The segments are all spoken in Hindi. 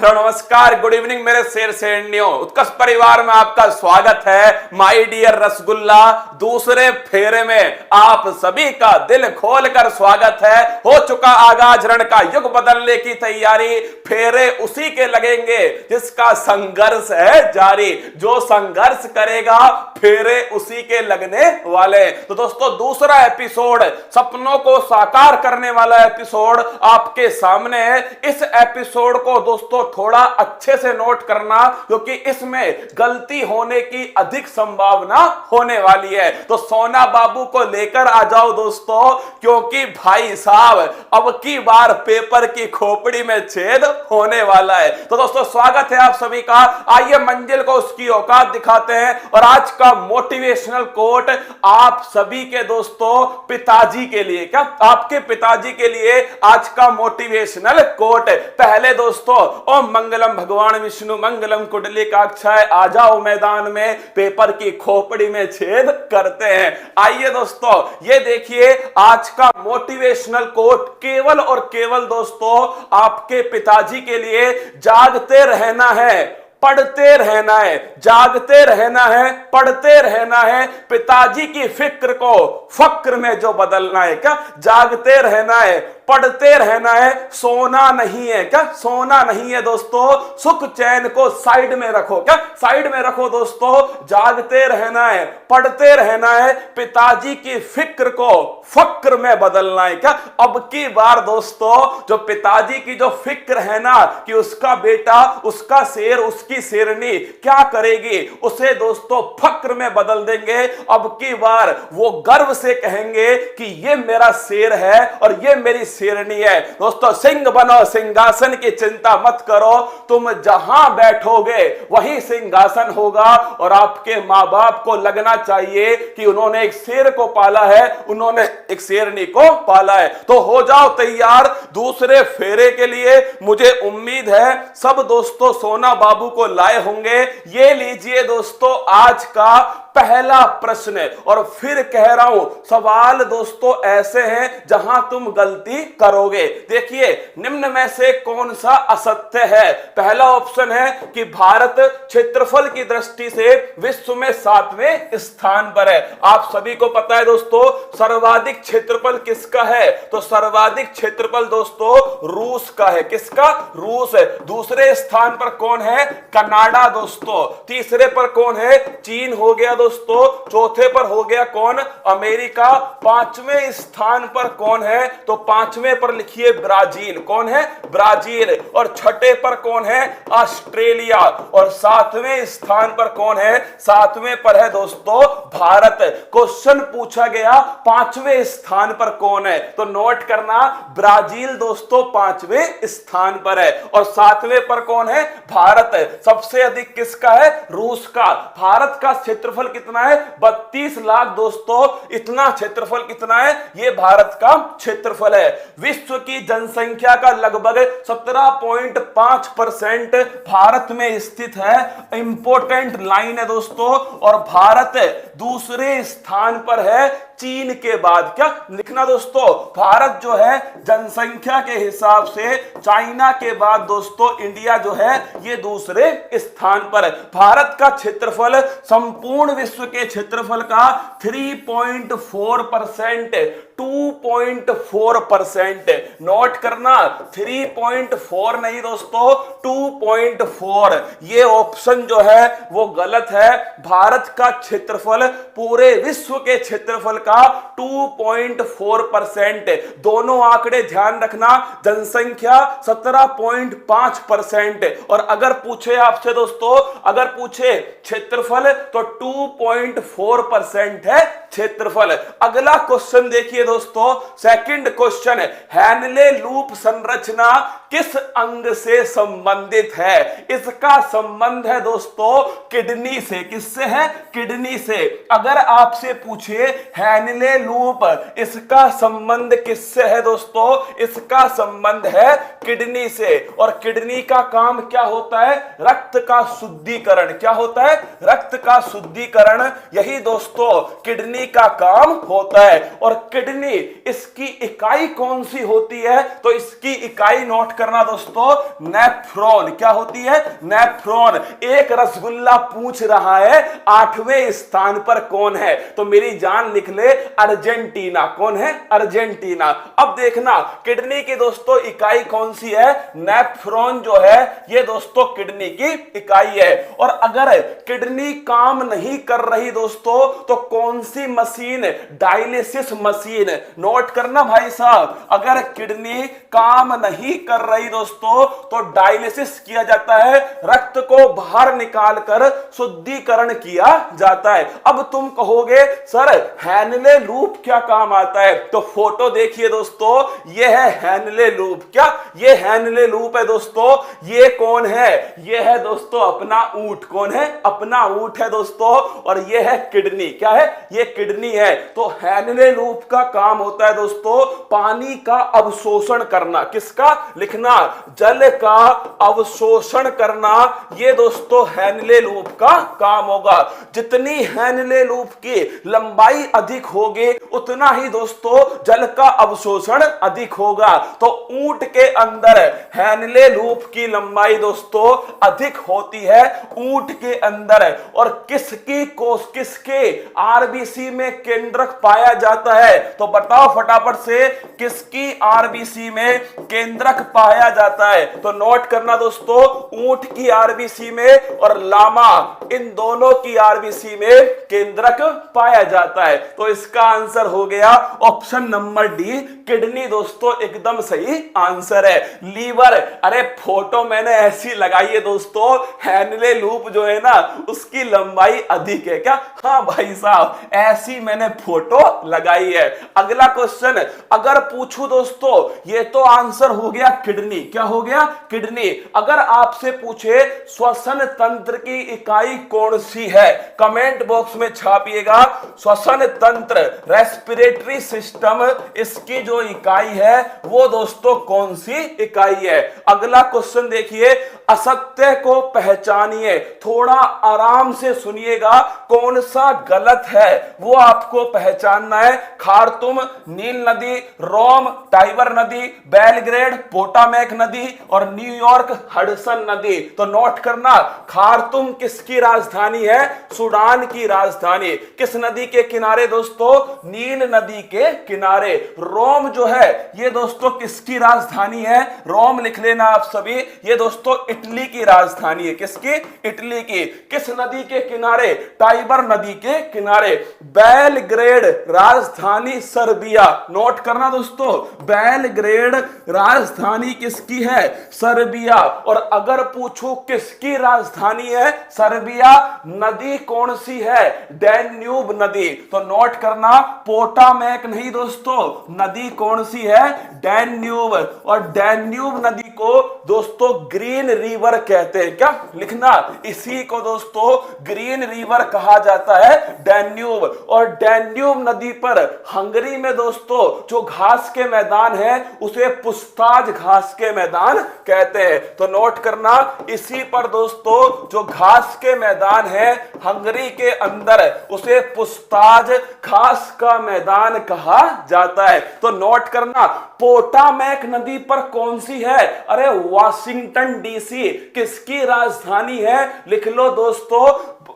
नमस्कार, गुड इवनिंग मेरे शेर शेरनियों। उत्कर्ष परिवार में आपका स्वागत है। माय डियर रसगुल्ला, दूसरे फेरे में आप सभी का दिल खोलकर स्वागत है। हो चुका आगाज, रण का युग बदलने की तैयारी। फेरे उसी के लगेंगे जिसका संघर्ष है जारी। जो संघर्ष करेगा फेरे उसी के लगने वाले। तो दोस्तों, दूसरा एपिसोड, सपनों को साकार करने वाला एपिसोड आपके सामने है। इस एपिसोड को दोस्तों थोड़ा अच्छे से नोट करना, क्योंकि इसमें गलती होने की अधिक संभावना होने वाली है। तो सोना बाबू को लेकर आ जाओ दोस्तों, क्योंकि भाई साहब अब की बार पेपर की खोपड़ी में छेद होने वाला है। तो दोस्तों, स्वागत है आप सभी का। आइए मंजिल को उसकी औकात दिखाते हैं। और आज का मोटिवेशनल कोट आप सभी के दोस्तों पिताजी के लिए, क्या आपके पिताजी के लिए आज का मोटिवेशनल कोट। पहले दोस्तों, ओम मंगलम भगवान विष्णु मंगलम कुंडलीकाक्षाय, आ जाओ मैदान में, पेपर की खोपड़ी में छेद करते हैं। आइए दोस्तों, ये देखिए आज का मोटिवेशनल कोट केवल और केवल दोस्तों आपके पिताजी के लिए। जागते रहना है, पढ़ते रहना है, जागते रहना है, पढ़ते रहना है। पिताजी की फिक्र को फक्र में जो बदलना है, क्या जागते रहना है, पढ़ते रहना है, सोना नहीं है, क्या सोना नहीं है दोस्तों। सुख चैन को साइड में रखो, क्या साइड में रखो दोस्तों। जागते रहना है, पढ़ते रहना है, पिताजी की फिक्र को फक्र में बदलना है। क्या अब की बार दोस्तों जो पिताजी की जो फिक्र है ना, कि उसका बेटा, उसका शेर, उसकी शेरनी क्या करेगी, उसे दोस्तों फक्र में बदल देंगे। अब की बार वो गर्व से कहेंगे कि ये मेरा शेर है और ये मेरी शेरनी है। दोस्तों, सिंह बनो, सिंहासन की चिंता मत करो। तुम जहां बैठोगे वहीं सिंहासन होगा। और आपके मां बाप को लगना चाहिए कि उन्होंने एक शेर को पाला है, उन्होंने एक शेरनी को पाला है। तो हो जाओ तैयार दूसरे फेरे के लिए। मुझे उम्मीद है सब दोस्तों सोना बाबू को लाए होंगे। ये लीजिए दोस्तों आज का पहला प्रश्न। और फिर कह रहा हूं, सवाल दोस्तों ऐसे हैं जहां तुम गलती करोगे। देखिए, निम्न में से कौन सा असत्य है। पहला ऑप्शन है कि भारत क्षेत्रफल की दृष्टि से विश्व में 7वें स्थान पर है। आप सभी को पता है दोस्तों सर्वाधिक क्षेत्रफल किसका है, तो सर्वाधिक क्षेत्रफल दोस्तों रूस का है। किसका? रूस है। दूसरे स्थान पर कौन है? कनाडा दोस्तों। तीसरे पर कौन है? चीन हो गया दोस्तों। चौथे पर हो गया कौन? अमेरिका। पांचवें स्थान पर कौन है? तो पांचवें पर लिखिए ब्राजील। कौन है? ब्राजील। और छठे पर कौन है? ऑस्ट्रेलिया। और सातवें स्थान पर कौन है? सातवें पर है दोस्तों भारत। क्वेश्चन पूछा गया पांचवें स्थान पर कौन है, तो नोट करना ब्राजील दोस्तों पांचवें स्थान पर है। और सातवें पर कौन है? भारत। सबसे अधिक किसका है? रूस का। भारत का क्षेत्रफल कितना है? 32 लाख दोस्तों। इतना क्षेत्रफल कितना है? ये भारत का क्षेत्रफल है। विश्व की जनसंख्या का लगभग 17.5% भारत में स्थित है। इंपॉर्टेंट लाइन है दोस्तों। और भारत दूसरे स्थान पर है चीन के बाद। क्या लिखना दोस्तों? भारत जो है जनसंख्या के हिसाब से चाइना के बाद दोस्तों इंडिया जो है ये दूसरे स्थान पर है। भारत का क्षेत्रफल संपूर्ण विश्व के क्षेत्रफल का 3.4%, 2.4%। नोट करना 3.4 नहीं दोस्तों, 2.4। ये ऑप्शन जो है वो गलत है। भारत का क्षेत्रफल पूरे विश्व के क्षेत्रफल का 2.4%। दोनों आंकड़े ध्यान रखना। जनसंख्या 17.5%। और अगर पूछे आपसे दोस्तों, अगर पूछे क्षेत्रफल तो 2.4% है क्षेत्रफल। अगला क्वेश्चन देखिए दोस्तों, सेकंड क्वेश्चन, हैनले लूप संरचना किस अंग से संबंधित है? इसका संबंध है दोस्तों किडनी से। किससे है? किडनी से। अगर आपसे पूछे हैनले लूप, इसका संबंध किससे है दोस्तों? इसका संबंध है किडनी से। और किडनी का काम क्या होता है? रक्त का शुद्धिकरण। क्या होता है? रक्त का शुद्धिकरण। यही दोस्तों किडनी का काम होता है। और किडनी किडनी, इसकी इकाई कौन सी होती है? तो इसकी इकाई नोट करना दोस्तों, नेफ्रॉन। क्या होती है? नेफ्रॉन। एक रसगुल्ला पूछ रहा है 8वें स्थान पर कौन है, तो मेरी जान लिख ले, अर्जेंटीना। कौन है? अर्जेंटीना। अब देखना किडनी की दोस्तों इकाई कौन सी है? नेफ्रॉन जो है ये दोस्तों किडनी की इकाई है। और अगर किडनी काम नहीं कर रही दोस्तों तो कौन सी मशीन? Dialysis machine. नोट करना भाई साहब, अगर किडनी काम नहीं कर रही दोस्तों तो डायलिसिस किया जाता है, रक्त को बाहर निकालकर शुद्धिकरण किया जाता है। अब तुम कहोगे सर हैनले लूप क्या काम आता है? तो फोटो देखिए दोस्तों, ये है हैनले लूप। क्या ये हैनले लूप है दोस्तों? ये कौन है? ये है दोस्तों अपना ऊंट। कौन है? अपना ऊंट है दोस्तों। और ये है किडनी। क्या है? ये किडनी है। तो हैनले लूप का काम होता है दोस्तों पानी का अवशोषण करना। किसका? लिखना, जल का अवशोषण करना। ये दोस्तों हैनले लूप का काम होगा। जितनी हैनले लूप की लंबाई अधिक होगी उतना ही दोस्तों जल का अवशोषण अधिक होगा। तो ऊंट के अंदर हैनले लूप की लंबाई दोस्तों अधिक होती है ऊंट के अंदर। और किसके आरबीसी में केंद्रक पाया जाता है? तो बताओ फटाफट से, किसकी आरबीसी में केंद्रक पाया जाता है? तो नोट करना दोस्तों, ऊंट की आरबीसी में और लामा, इन दोनों की आरबीसी में केंद्रक पाया जाता है। तो इसका आंसर हो गया ऑप्शन नंबर डी, किडनी दोस्तों एकदम सही आंसर है। लीवर, अरे फोटो मैंने ऐसी लगाई है दोस्तों, हैनले लूप जो है ना उसकी लंबाई अधिक है। क्या? हाँ भाई साहब, ऐसी मैंने फोटो लगाई है। अगला क्वेश्चन अगर पूछूं दोस्तों, ये तो आंसर हो गया किडनी। क्या हो गया? किडनी। अगर आपसे पूछे श्वसन तंत्र की इकाई कौन सी है, कमेंट बॉक्स में छापिएगा। श्वसन तंत्र, रेस्पिरेटरी सिस्टम, इसकी जो इकाई है वो दोस्तों कौन सी इकाई है? अगला क्वेश्चन देखिए, असत्य को पहचानिए। थोड़ा आराम से सुनिएगा, कौन सा गलत है वो आपको पहचानना है। खार्तुम, नील नदी, रोम, टाइबर नदी, बेलग्रेड, पोटामेक नदी और न्यूयॉर्क हडसन नदी। तो नोट करना, खार्तुम किसकी राजधानी है? सूडान की राजधानी। किस नदी के किनारे दोस्तों? नील नदी के किनारे। रोम जो है ये दोस्तों किसकी राजधानी है? रोम लिख लेना आप सभी, ये दोस्तों इटली की राजधानी है। किसकी? इटली की। किस नदी के किनारे? टाइबर नदी के किनारे। बेलग्रेड राजधानी सर्बिया। नोट करना दोस्तों, बेलग्रेड राजधानी किसकी है? सर्बिया। और अगर पूछूं किसकी राजधानी है सर्बिया, नदी कौन सी है? डैन्यूब नदी। तो नोट करना, पोटामेक नहीं दोस्तों, नदी कौन सी है? डैन्यूब। और डैन्यूब नदी को दोस्तों ग्रीन रिवर कहते हैं। क्या? लिखना, इसी को दोस्तों ग्रीन रिवर कहा जाता है, डैन्यूब। और डैन्यूब नदी पर हंगरी में दोस्तों जो घास के मैदान है उसे पुस्ताज घास के मैदान कहते हैं। तो नोट करना, इसी पर दोस्तों जो घास के मैदान है हंगरी के अंदर उसे पुस्ताज घास का मैदान कहा जाता है। तो नोट करना, पोटामेक नदी पर कौन सी है? अरे वाशिंगटन डीसी। किसकी राजधानी है? लिख लो दोस्तों,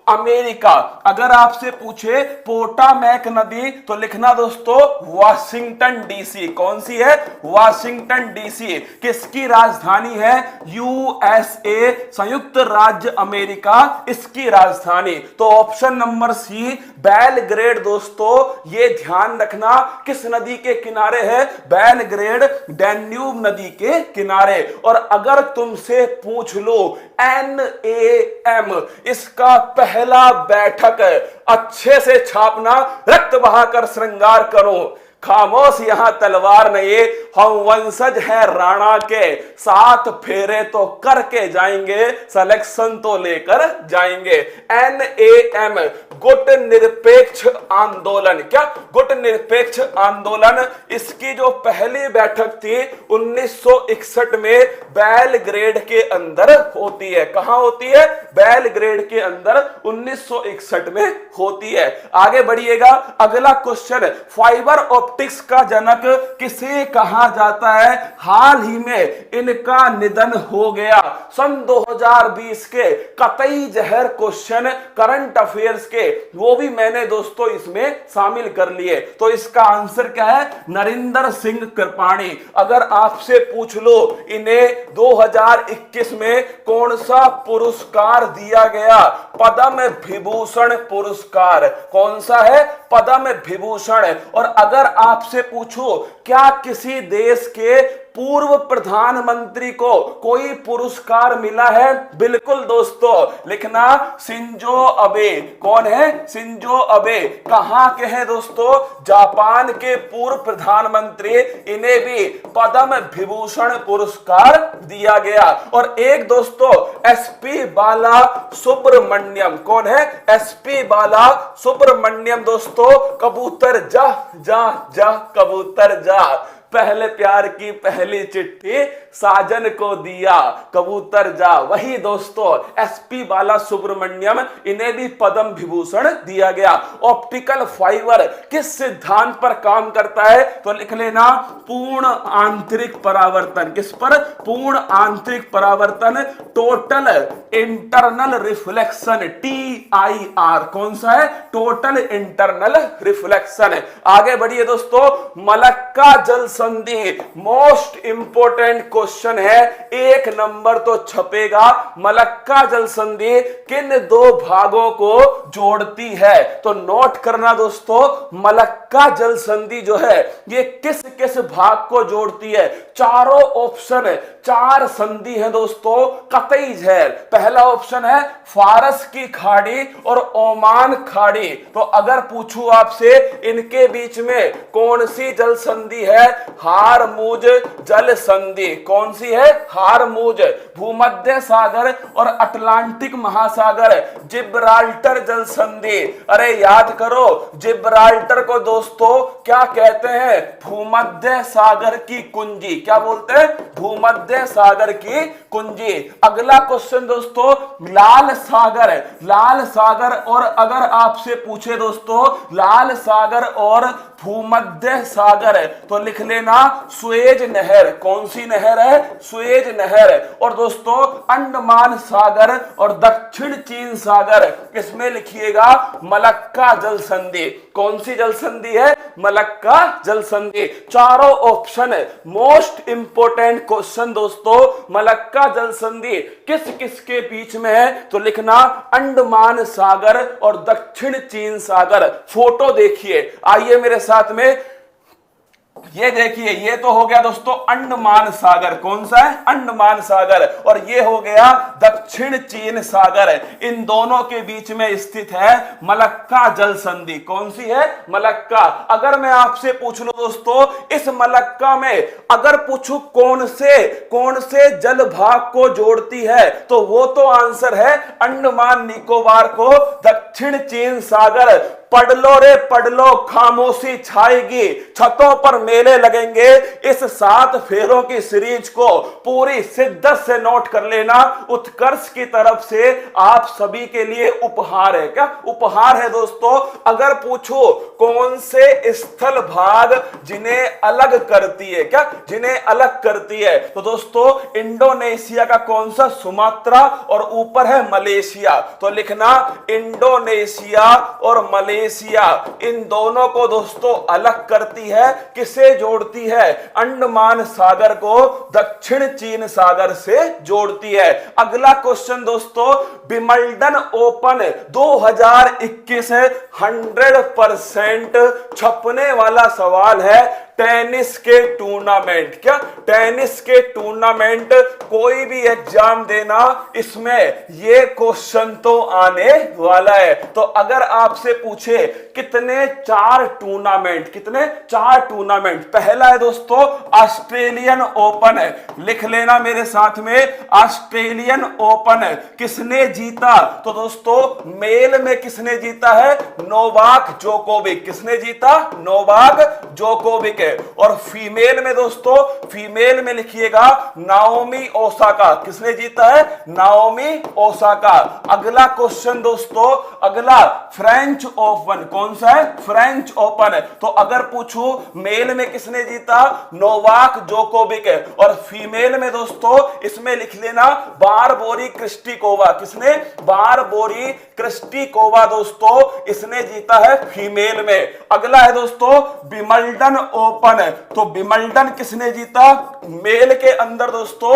अमेरिका। अगर आपसे पूछे पोटामेक नदी तो लिखना दोस्तों वाशिंगटन डीसी। कौन सी है? Washington DC. किसकी राजधानी है? यूएसए, संयुक्त राज्य अमेरिका, इसकी राजधानी। तो ऑप्शन नंबर सी बेलग्रेड दोस्तों, ये ध्यान रखना किस नदी के किनारे है? बेलग्रेड डैन्यूब नदी के किनारे। और अगर तुमसे पूछ लो NAM, इसका पहला बैठक, अच्छे से छापना, रक्त बहाकर श्रृंगार करो। खामोश यहां तलवार नहीं, हम वंशज हैं राणा के, 7 फेरे तो करके जाएंगे, सिलेक्शन तो लेकर जाएंगे। NAM गुट निरपेक्ष आंदोलन। क्या? गुट निरपेक्ष आंदोलन। इसकी जो पहली बैठक थी 1961 में बेलग्रेड के अंदर होती है। कहां होती है? बेलग्रेड के अंदर 1961 में होती है। आगे बढ़िएगा, अगला क्वेश्चन, फाइबर ऑप्टिक ऑप्टिक्स का जनक किसे कहा जाता है? हाल ही में इनका निधन हो गया। सन 2020 के कतई जहर क्वेश्चन करंट अफेयर्स के वो भी मैंने दोस्तों इसमें शामिल कर लिए। तो इसका आंसर क्या है? नरेंद्र सिंह कृपाणी। अगर आपसे पूछ लो इन्हें 2021 में कौन सा पुरस्कार दिया गया? पद्म विभूषण पुरस्कार। कौन सा है? पद्म विभूषण। और अगर आपसे पूछो क्या किसी देश के पूर्व प्रधानमंत्री को कोई पुरस्कार मिला है? बिल्कुल दोस्तों, लिखना शिंजो अबे। कौन है? Shinzo Abe. कहां के हैं दोस्तों? जापान के पूर्व प्रधानमंत्री, इन्हें भी पद्म विभूषण पुरस्कार दिया गया। और एक दोस्तों एसपी बाला सुब्रमण्यम। कौन है? एसपी बाला सुब्रमण्यम दोस्तों। कबूतर जा जा जा कबूतर जा, पहले प्यार की पहली चिट्ठी साजन को दिया, कबूतर जा। वही दोस्तों एसपी बाला सुब्रमण्यम, इन्हें भी पद्म विभूषण दिया गया। ऑप्टिकल फाइबर किस सिद्धांत पर काम करता है? तो लिख लेना पूर्ण आंतरिक परावर्तन। किस पर? पूर्ण आंतरिक परावर्तन, टोटल इंटरनल रिफ्लेक्शन, TIR। कौन सा है? Total internal reflection. आगे बढ़िए दोस्तों, मलक्का जल संधि मोस्ट इंपोर्टेंट क्वेश्चन है, 1 नंबर तो छपेगा। मलक्का जल संधि किन दो भागों को जोड़ती है? तो नोट करना दोस्तों, मलक्का जल संधि जो है ये किस किस भाग को जोड़ती है? चारों ऑप्शन, 4 संधि है दोस्तों कतई जहर। पहला ऑप्शन है फारस की खाड़ी और ओमान खाड़ी। तो अगर पूछूं आपसे इनके बीच में कौन सी जल संधि है? हारमुज जल संधि। कौन सी है? हारमुज। भूमध्य सागर और अटलांटिक महासागर, जिब्राल्टर जल संधि। अरे याद करो, जिब्राल्टर को दोस्तों क्या कहते हैं? भूमध्य सागर की कुंजी। क्या बोलते हैं? भूमध्य सागर की कुंजी। अगला क्वेश्चन दोस्तों लाल सागर। लाल सागर और अगर आपसे पूछे दोस्तों लाल सागर और भूमध्य सागर तो लिख लेना सुएज नहर। कौन सी नहर है? सुएज नहर। और दोस्तों अंडमान सागर और दक्षिण चीन सागर, इसमें लिखिएगा मलक्का जल संधि। कौन सी जल संधि है? मलक्का जल संधि। चारों ऑप्शन मोस्ट इंपोर्टेंट क्वेश्चन दोस्तों, मलक्का जल संधि किस किस के बीच में है? तो लिखना अंडमान सागर और दक्षिण चीन सागर। फोटो देखिए, आइए मेरे साथ में, ये देखिए, ये तो हो गया दोस्तों अंडमान सागर। कौन सा है? अंडमान सागर। और ये हो गया दक्षिण चीन सागर। इन दोनों के बीच में स्थित है मलक्का जल संधि। कौन सी है? मलक्का। अगर मैं आपसे पूछ लूं दोस्तों इस मलक्का में अगर पूछूं कौन से जल भाग को जोड़ती है, तो वो तो आंसर है अंडमान निकोबार को दक्षिण चीन सागर। पढ़ लो रे पढ़ लो, खामोशी छाएगी, छतों पर मेले लगेंगे। इस 7 फेरों की सीरीज को पूरी शिद्दत से नोट कर लेना। उत्कर्ष की तरफ से आप सभी के लिए उपहार है। क्या उपहार है दोस्तों? अगर पूछो कौन से स्थल भाग जिन्हें अलग करती है, क्या जिन्हें अलग करती है, तो दोस्तों इंडोनेशिया का कौन सा? सुमात्रा। और ऊपर है मलेशिया। तो लिखना इंडोनेशिया और मलेशिया, इन दोनों को दोस्तों अलग करती है। किसे जोड़ती है? अंडमान सागर को दक्षिण चीन सागर से जोड़ती है। अगला क्वेश्चन दोस्तों विंबलडन ओपन 2021 100% छपने वाला सवाल है। टेनिस के टूर्नामेंट, क्या टेनिस के टूर्नामेंट कोई भी एग्जाम देना, इसमें ये क्वेश्चन तो आने वाला है। तो अगर आपसे पूछे कितने 4 टूर्नामेंट, कितने 4 टूर्नामेंट, पहला है दोस्तों ऑस्ट्रेलियन ओपन है। लिख लेना मेरे साथ में, ऑस्ट्रेलियन ओपन किसने जीता? तो दोस्तों मेल में किसने जीता है? Novak Djokovic. किसने जीता? Novak Djokovic. है। और फीमेल में दोस्तों, फीमेल में लिखिएगा नाओमी ओसाका। किसने जीता है? Naomi Osaka. अगला क्वेश्चन दोस्तों, अगला फ्रेंच ओपन। कौन सा है? French open. तो अगर पूछूं मेल में किसने जीता? Novak Djokovic. और फीमेल में दोस्तों इसमें लिख लेना बारबोरी क्रिस्टिकोवा। किसने? बारबोरी क्रिस्टिकोवा दोस्तों इसने जीता है फीमेल में। अगला है दोस्तों विंबलडन ओपन। तो विंबलडन किसने जीता? मेल के अंदर दोस्तों,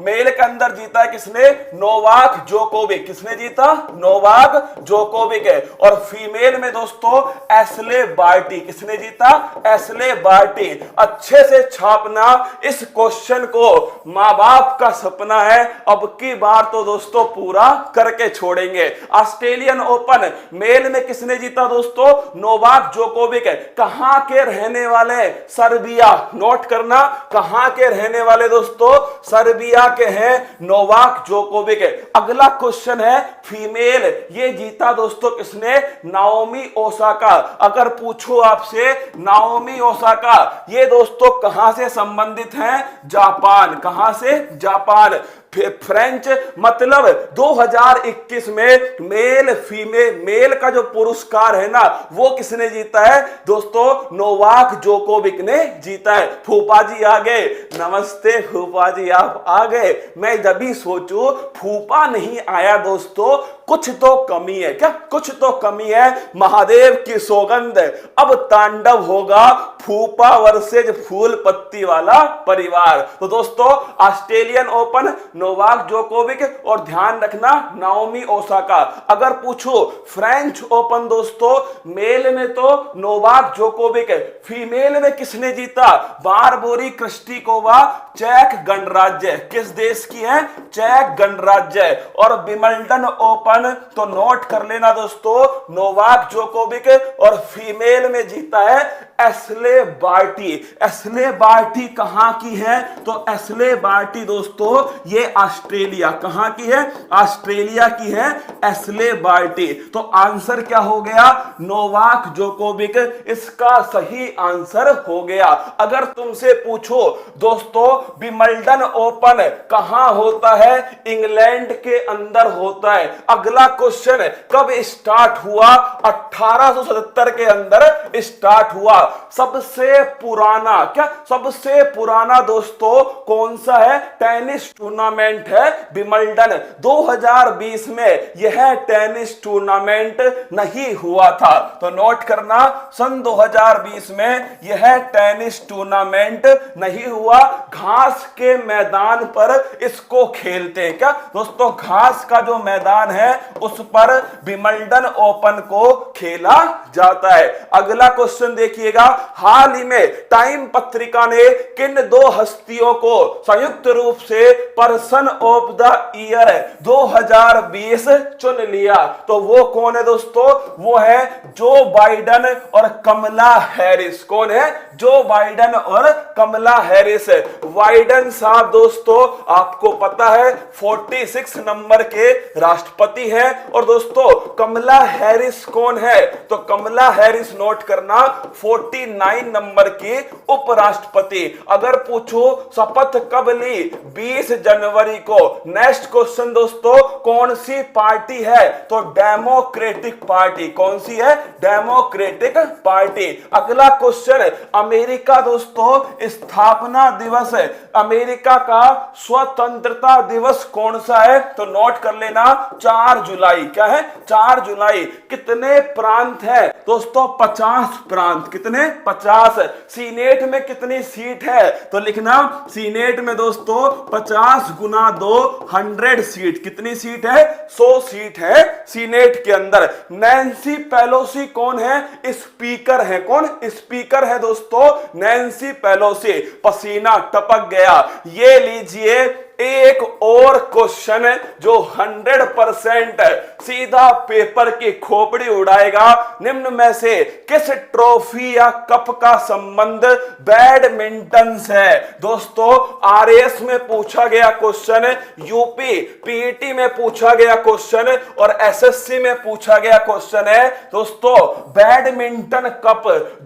मेल के अंदर जीता है किसने? Novak Djokovic. किसने जीता? Novak Djokovic. और फीमेल में दोस्तों एशले बार्टी। किसने जीता? Ashleigh Barty. अच्छे से छापना इस क्वेश्चन को, मां बाप का सपना है, अब की बार तो दोस्तों पूरा करके छोड़ेंगे। ऑस्ट्रेलियन ओपन मेल में किसने जीता दोस्तों? Novak Djokovic. कहां के रहने वाले? सर्बिया। नोट करना, कहां के रहने वाले दोस्तों? सर्बिया के हैं नोवाक जोकोविक। अगला क्वेश्चन है फीमेल, ये जीता दोस्तों किसने? Naomi Osaka. अगर पूछो आपसे नाओमी ओसाका ये दोस्तों कहां से संबंधित हैं? जापान। कहां से? जापान। फ्रेंच मतलब 2021 में मेल फीमेल, मेल का जो पुरस्कार है ना वो किसने जीता है दोस्तों? नोवाक जोकोविक ने जीता है। फूफा जी आ गए, नमस्ते फूफा जी, आप आ गए। मैं जब भी सोचूं फूफा नहीं आया दोस्तों, कुछ तो कमी है। क्या कुछ तो कमी है? महादेव की सौगंध, अब तांडव होगा फूफा वर्सेज फूल पत्ती वाला परिवार। तो दोस्तों ऑस्ट्रेलियन ओपन नोवाक जोकोविक और ध्यान रखना नाओमी ओसाका। अगर पूछो फ्रेंच ओपन दोस्तों मेल में तो नोवाक जोकोविक, फीमेल में किसने जीता? बारबोरी क्रिस्टिकोवा, चेक गणराज्य। किस देश की है? चेक गणराज्य। और विंबलडन ओपन तो नोट कर लेना दोस्तों नोवाक जोकोविक। और फीमेल में जीता है एशले बार्टी। एशले बार्टी कहां की है? तो एशले बार्टी दोस्तों ये ऑस्ट्रेलिया, कहां की है? ऑस्ट्रेलिया की है एशले बार्टी। तो आंसर क्या हो गया? नोवाक जोकोविक इसका सही आंसर हो गया। अगर तुमसे पूछो दोस्तों विंबलडन ओपन कहां होता है? इंग्लैंड के अंदर होता है। अगला क्वेश्चन कब स्टार्ट हुआ? 1877 के अंदर स्टार्ट हुआ। सबसे पुराना, क्या सबसे पुराना दोस्तों कौन सा है? टेनिस टूर्नामेंट है विंबलडन। 2020 में यह टेनिस टूर्नामेंट नहीं हुआ था। तो नोट करना सन 2020 में यह टेनिस टूर्नामेंट नहीं हुआ। घास के मैदान पर इसको खेलते हैं। क्या दोस्तों घास का जो मैदान है उस पर विंबलडन ओपन को खेला जाता है। अगला क्वेश्चन देखिएगा, हाल ही में टाइम पत्रिका ने किन दो हस्तियों को संयुक्त रूप से पर्सन ऑफ द ईयर 2020 चुन लिया? तो वो कौन है दोस्तों? वो है जो बाइडन और कमला हैरिस। कौन है? जो बाइडन और कमला हैरिस। बाइडन साहब दोस्तों आपको पता है 46 नंबर के राष्ट्रपति हैं। और दोस्तों कमला हैरिस कौन है? तो कमला हैरिस नोट करना 49 नंबर की उपराष्ट्रपति। अगर पूछो शपथ कब ली? 20 जनवरी को। नेक्स्ट क्वेश्चन दोस्तों कौन सी पार्टी है? तो डेमोक्रेटिक पार्टी। कौन सी है? Democratic party. अगला क्वेश्चन अमेरिका दोस्तों स्थापना दिवस, अमेरिका का स्वतंत्रता दिवस कौन सा है? तो नोट कर लेना 4 जुलाई। क्या है? 4 जुलाई। कितने प्रांत है दोस्तों? 50 प्रांत। कितने? 50। सीनेट में कितनी सीट है? तो लिखना सीनेट में दोस्तों 50 गुना 2 100 सीट। कितनी सीट है? 100 सीट है सीनेट के अंदर। नैन्सी पेलोसी कौन है? स्पीकर है। कौन स्पीकर है दोस्तों? Nancy Pelosi. पसीना टपक गया। ये लीजिए एक और क्वेश्चन जो 100% सीधा पेपर की खोपड़ी उड़ाएगा। निम्न में से किस ट्रॉफी या कप का संबंध बैडमिंटन से है? दोस्तों आरएएस में पूछा गया क्वेश्चन, यूपी पीईटी में पूछा गया क्वेश्चन और एसएससी में पूछा गया क्वेश्चन है दोस्तों। बैडमिंटन कप,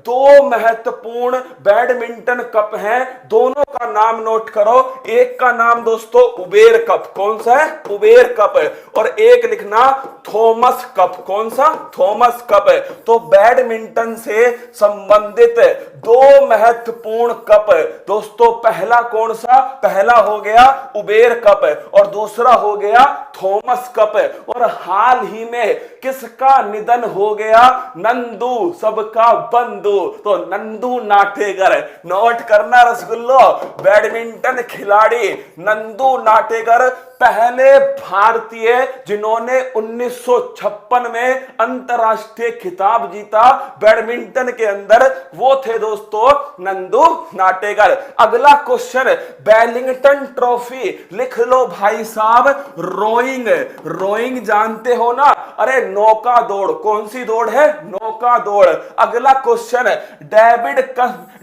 दो महत्वपूर्ण बैडमिंटन कप हैं, दोनों का नाम नोट करो। एक का नाम दोस्तों उबेर कप, कौन सा है? Uber cup. और एक लिखना थॉमस कप, कौन सा? Thomas cup. तो बैडमिंटन से संबंधित दो महत्वपूर्ण कप दोस्तों, पहला कौन सा? पहला हो गया उबेर कप और दूसरा हो गया थॉमस कप। और हाल ही में किसका निधन हो गया? नंदू, सबका बंधु। तो नंदू नाटेकर, नोट करना रसगुल्लो, बैडमिंटन खिलाड़ी नंदू नाटेकर पहले भारतीय जिन्होंने 1956 में अंतरराष्ट्रीय खिताब जीता बैडमिंटन के अंदर, वो थे दोस्तों नंदू नाटेकर। अगला क्वेश्चन, वेलिंगटन ट्रॉफी, लिख लो भाई साहब। रोइंग, रोइंग जानते हो ना? अरे नौका दौड़, कौन सी दौड़ है? नौका दौड़। अगला क्वेश्चन,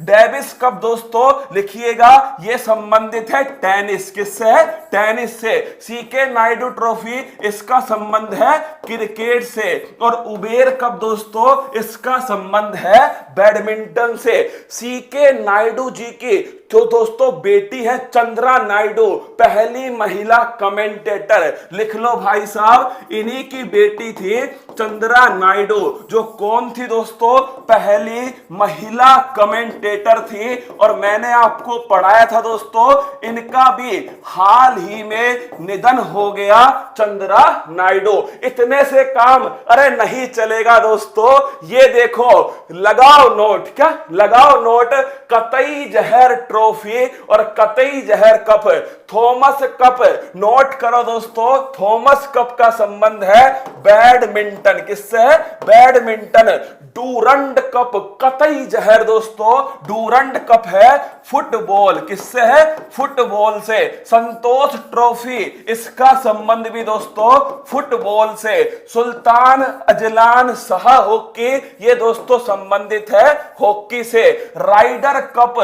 डेविस कप दोस्तों लिखिएगा, ये संबंधित है टेनिस, किससे है? टेनिस से। सीके नायडू ट्रॉफी, इसका संबंध है क्रिकेट से। और उबेर कप दोस्तों, इसका संबंध है बैडमिंटन से। सीके नायडू जी की जो दोस्तों बेटी है चंद्रा नायडू, पहली महिला कमेंटेटर, लिख लो भाई साहब, इन्हीं की बेटी थी चंद्रा नायडू, जो कौन थी दोस्तों? पहली महिला कमेंटेटर थी। और मैंने आपको पढ़ाया था दोस्तों, इनका भी हाल ही में निधन हो गया, चंद्रा नायडू। इतने से काम अरे नहीं चलेगा दोस्तों, ये देखो, लगाओ नोट, क्या लगाओ नोट, कतई जहर ट्रॉफी और कतई जहर कप, थॉमस कप, नोट करो दोस्तों। थॉमस कप का संबंध है बैडमिंटन, किससे है? बैडमिंटन। डूरंड कप, कतई जहर दोस्तों, डूरंड कप है फुटबॉल, किससे है? फुटबॉल से। संतोष ट्रॉफी, इसका संबंध भी दोस्तों फुटबॉल से। सुल्तान अजलान शाह हॉकी, ये दोस्तों संबंधित है हॉकी से। राइडर कप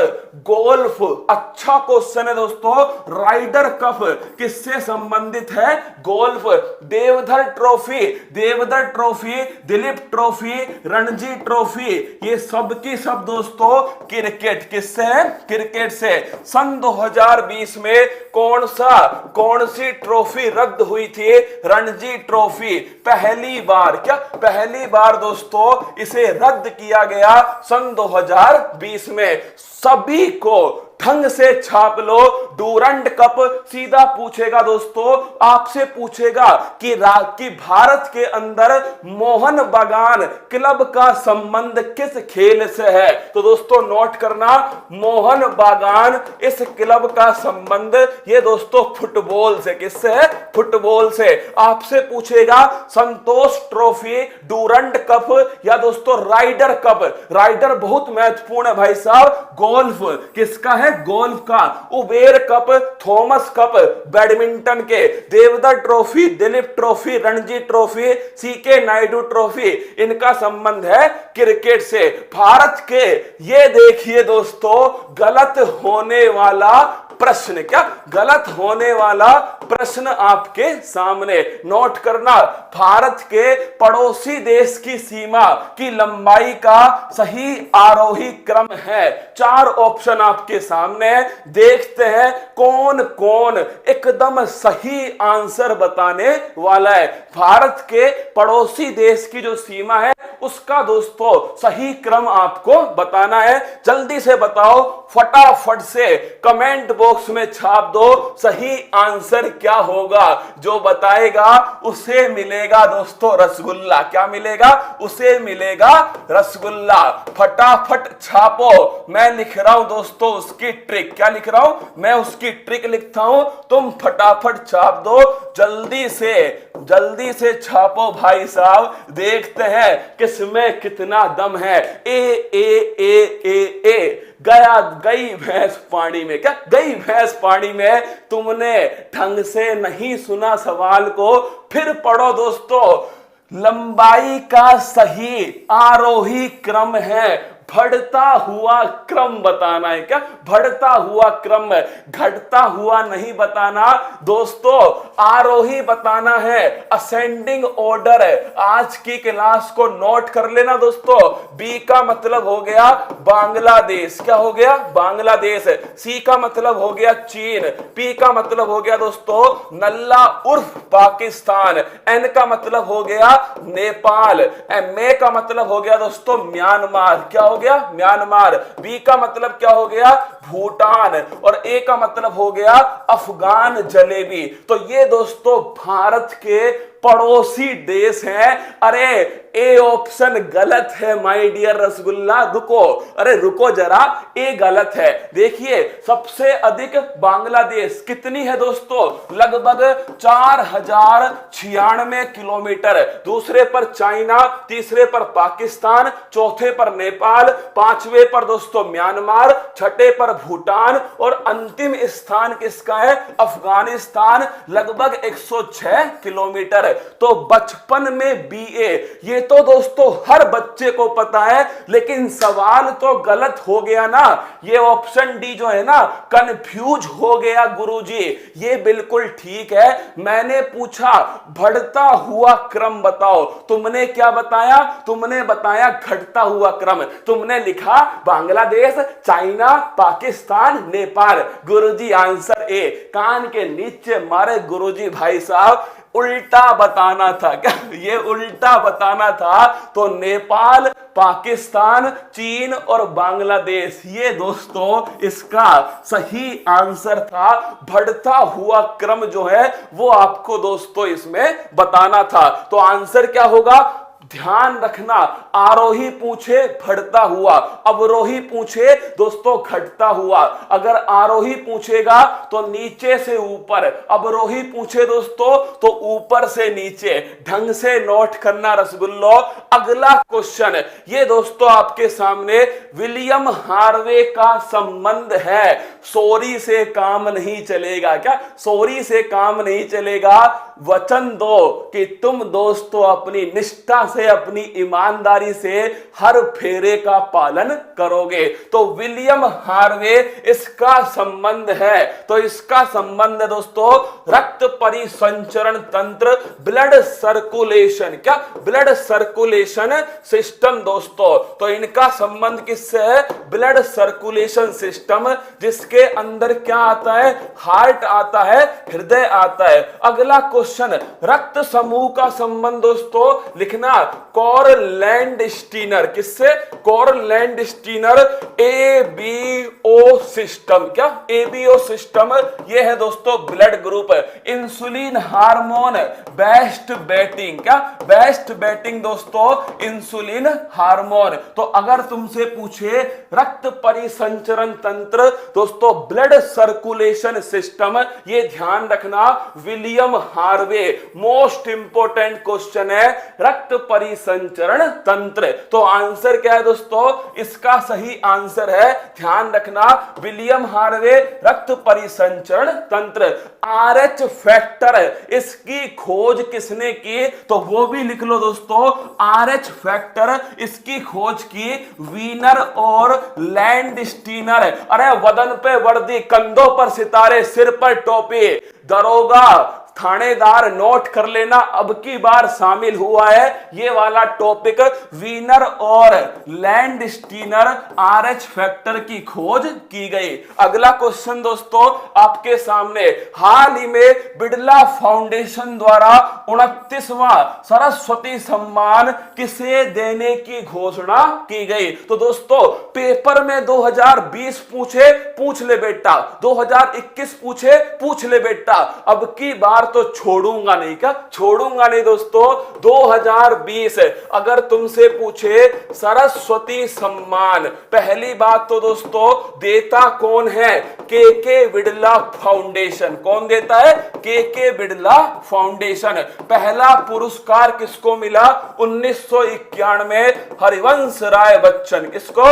गोल्फ, अच्छा क्वेश्चन है दोस्तों, राइडर कप किससे संबंधित है? Golf. Deodhar trophy, Deodhar trophy, Duleep trophy, Ranji trophy, ये सब की सब दोस्तों क्रिकेट, किससे है? क्रिकेट से। सन 2020 में कौन सी ट्रॉफी रद्द हुई थी? रणजी ट्रॉफी। पहली बार, क्या पहली बार दोस्तों इसे रद्द किया गया सन 2020 में। सभी को ढंग से छाप लो। डूरंड कप सीधा पूछेगा दोस्तों, आपसे पूछेगा कि भारत के अंदर मोहन बागान क्लब का संबंध किस खेल से है? तो दोस्तों नोट करना, मोहन बागान इस क्लब का संबंध ये दोस्तों फुटबॉल से, किससे है? फुटबॉल से। आपसे पूछेगा संतोष ट्रॉफी, डूरंड कप या दोस्तों राइडर कप। राइडर बहुत महत्वपूर्ण है भाई साहब, गोल्फ किसका है? गोल्फ का। Uber cup, Thomas cup badminton के। Deodhar trophy, Duleep trophy, Ranji trophy, CK Naidu trophy, इनका संबंध है क्रिकेट से। भारत के ये देखिए दोस्तों गलत होने वाला प्रश्न, क्या गलत होने वाला प्रश्न आपके सामने, नोट करना। भारत के पड़ोसी देश की सीमा की लंबाई का सही आरोही क्रम है। 4 ऑप्शन आपके सामने, देखते हैं कौन कौन एकदम सही आंसर बताने वाला है। भारत के पड़ोसी देश की जो सीमा है उसका दोस्तों सही क्रम आपको बताना है। जल्दी से बताओ, फटाफट से कमेंट बॉक्स में छाप दो सही आंसर क्या होगा। जो बताएगा उसे मिलेगा दोस्तों रसगुल्ला। क्या मिलेगा? उसे मिलेगा रसगुल्ला। फटाफट छापो। मैं लिख रहा हूं दोस्तों उसकी ट्रिक। क्या लिख रहा हूं? मैं उसकी ट्रिक लिखता हूं, तुम फटाफट छाप दो। जल्दी से छापो भाई साहब। देखते हैं कि इसमें कितना दम है। ए गया गई भैंस पानी में। क्या गई भैंस पानी में? तुमने ढंग से नहीं सुना सवाल को, फिर पढ़ो दोस्तों। लंबाई का सही आरोही क्रम है, बढ़ता हुआ क्रम बताना है। क्या बढ़ता हुआ क्रम, घटता हुआ नहीं बताना दोस्तों, आरोही बताना है, असेंडिंग ऑर्डर है। आज की क्लास को नोट कर लेना दोस्तों। बी का मतलब हो गया बांग्लादेश। क्या हो गया? बांग्लादेश। सी का मतलब हो गया चीन। पी का मतलब हो गया दोस्तों नल्ला उर्फ पाकिस्तान। एन का मतलब हो गया नेपाल। एम ए का मतलब हो गया दोस्तों म्यांमार। क्या हो गया? म्यांमार। बी का मतलब क्या हो गया? भूटान। और ए का मतलब हो गया अफगान जलेबी। तो ये दोस्तों भारत के पड़ोसी देश हैं। अरे ए ऑप्शन गलत है माय डियर रसगुल्ला। रुको, अरे रुको जरा, ए गलत है। देखिए सबसे अधिक बांग्लादेश कितनी है दोस्तों? लगभग 4096 किलोमीटर। दूसरे पर चाइना, तीसरे पर पाकिस्तान, चौथे पर नेपाल, पांचवे पर दोस्तों म्यांमार, छठे पर भूटान और अंतिम स्थान किसका है? अफगानिस्तान। लगभग 106 किलोमीटर। तो बचपन में बीए, ये तो दोस्तों हर बच्चे को पता है, लेकिन सवाल तो गलत हो गया ना। ये ऑप्शन डी जो है ना, कंफ्यूज हो गया गुरुजी। ये बिल्कुल ठीक है। मैंने पूछा बढ़ता हुआ क्रम बताओ, तुमने क्या बताया? तुमने बताया घटता हुआ क्रम। तुमने लिखा बांग्लादेश, चाइना, पाकिस्तान, नेपाल। गुरुजी आंसर ए। कान के नीचे मारे गुरुजी भाई साहब, उल्टा बताना था। क्या ये उल्टा बताना था? तो नेपाल, पाकिस्तान, चीन और बांग्लादेश, ये दोस्तों इसका सही आंसर था। बढ़ता हुआ क्रम जो है वो आपको दोस्तों इसमें बताना था। तो आंसर क्या होगा? ध्यान रखना, आरोही पूछे बढ़ता हुआ, अवरोही पूछे दोस्तों घटता हुआ। अगर आरोही पूछेगा तो नीचे से ऊपर, अवरोही पूछे दोस्तों तो ऊपर से नीचे। ढंग से नोट करना रसगुल्लो। अगला क्वेश्चन ये दोस्तों आपके सामने विलियम हार्वे का संबंध है। सॉरी से काम नहीं चलेगा। क्या सॉरी से काम नहीं चलेगा? वचन दो कि तुम दोस्तों अपनी निष्ठा से, अपनी ईमानदारी से हर फेरे का पालन करोगे। तो विलियम हार्वे इसका संबंध है। तो इसका संबंध है दोस्तों रक्त परिसंचरण तंत्र, ब्लड सर्कुलेशन। क्या? ब्लड सर्कुलेशन सिस्टम दोस्तों। तो इनका संबंध किससे है? ब्लड सर्कुलेशन सिस्टम, जिसके अंदर क्या आता है? हार्ट आता है, हृदय आता है। अगला क्वेश्चन, रक्त समूह का संबंध दोस्तों लिखना कॉरलैंड स्टीनर। किससे? कॉरलैंड स्टीनर एबीओ सिस्टम। क्या? ABO system. ये है दोस्तों blood group. Insulin hormone best batting. क्या? बेस्ट बैटिंग दोस्तों इंसुलिन हार्मोन। तो अगर तुमसे पूछे रक्त परिसंचरण तंत्र दोस्तों, ब्लड सर्कुलेशन सिस्टम, ये ध्यान रखना William Harvey. Most important question है रक्त परिसंचरण तंत्र। तो आंसर क्या है दोस्तों? इसका सही आंसर है, ध्यान रखना, विलियम हार्वे, रक्त परिसंचरण तंत्र। आरएच फैक्टर, इसकी खोज किसने की? तो वो भी लिख लो दोस्तों। आरएच फैक्टर इसकी खोज की वीनर और लैंडस्टीनर। अरे वदन पे वर्दी, कंधों पर सितारे, सिर पर टोपी, दरोगा, थानेदार, नोट कर लेना। अब की बार शामिल हुआ है ये वाला टॉपिक, वीनर और लैंडस्टीनर आरएच फैक्टर की खोज की गई। अगला क्वेश्चन दोस्तों आपके सामने, हाल ही में बिड़ला फाउंडेशन द्वारा 29वां सरस्वती सम्मान किसे देने की घोषणा की गई? तो दोस्तों पेपर में 2020 पूछे, पूछ ले बेटा, 2021 पूछे, पूछ ले बेटा। अब की बार तो छोड़ूंगा नहीं। क्या छोड़ूंगा नहीं दोस्तों? 2020 अगर तुमसे पूछे सरस्वती सम्मान, पहली बात तो दोस्तों देता कौन है? के बिड़ला फाउंडेशन। कौन देता है? के बिड़ला फाउंडेशन। पहला पुरस्कार किसको मिला? 1991 हरिवंश राय बच्चन। किसको?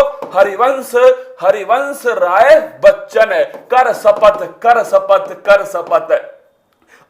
हरिवंश राय बच्चन। कर शपथ, कर शपथ, कर शपथ।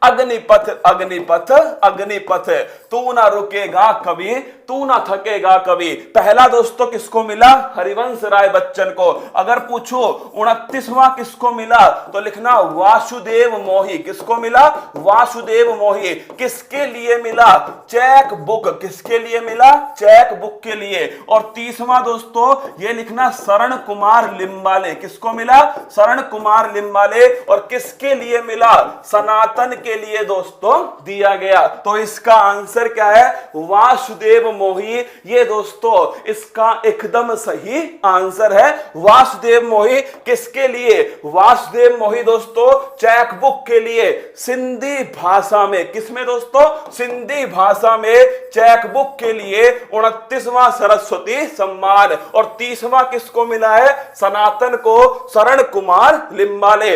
अग्निपथ, अग्निपथ, अग्निपथ। तू ना रुकेगा कभी, तू ना थकेगा कभी। पहला दोस्तों किसको मिला? हरिवंश राय बच्चन को। अगर पूछो 29वां किसको मिला तो लिखना वासुदेव मोही। किसको मिला? वासुदेव मोही। किसके लिए मिला? Cheque book. किसके लिए मिला? चेक बुक के लिए। और 30वां दोस्तों ये लिखना शरण कुमार लिम्बाले। किसको मिला? शरण कुमार लिम्बाले। और किसके लिए मिला? सनातन के लिए दोस्तों दिया गया। तो इसका आंसर क्या है? वासुदेव मोही। ये दोस्तों इसका एकदम सही आंसर है, वासुदेव मोही। किसके लिए? वासुदेव मोही दोस्तों चेक बुक के लिए, सिंधी भाषा में। किसमें दोस्तों? सिंधी भाषा में चेक बुक के लिए 29वां सरस्वती सम्मान। और 30वां किसको मिला है? सनातन को शरण कुमार लिम्बाले।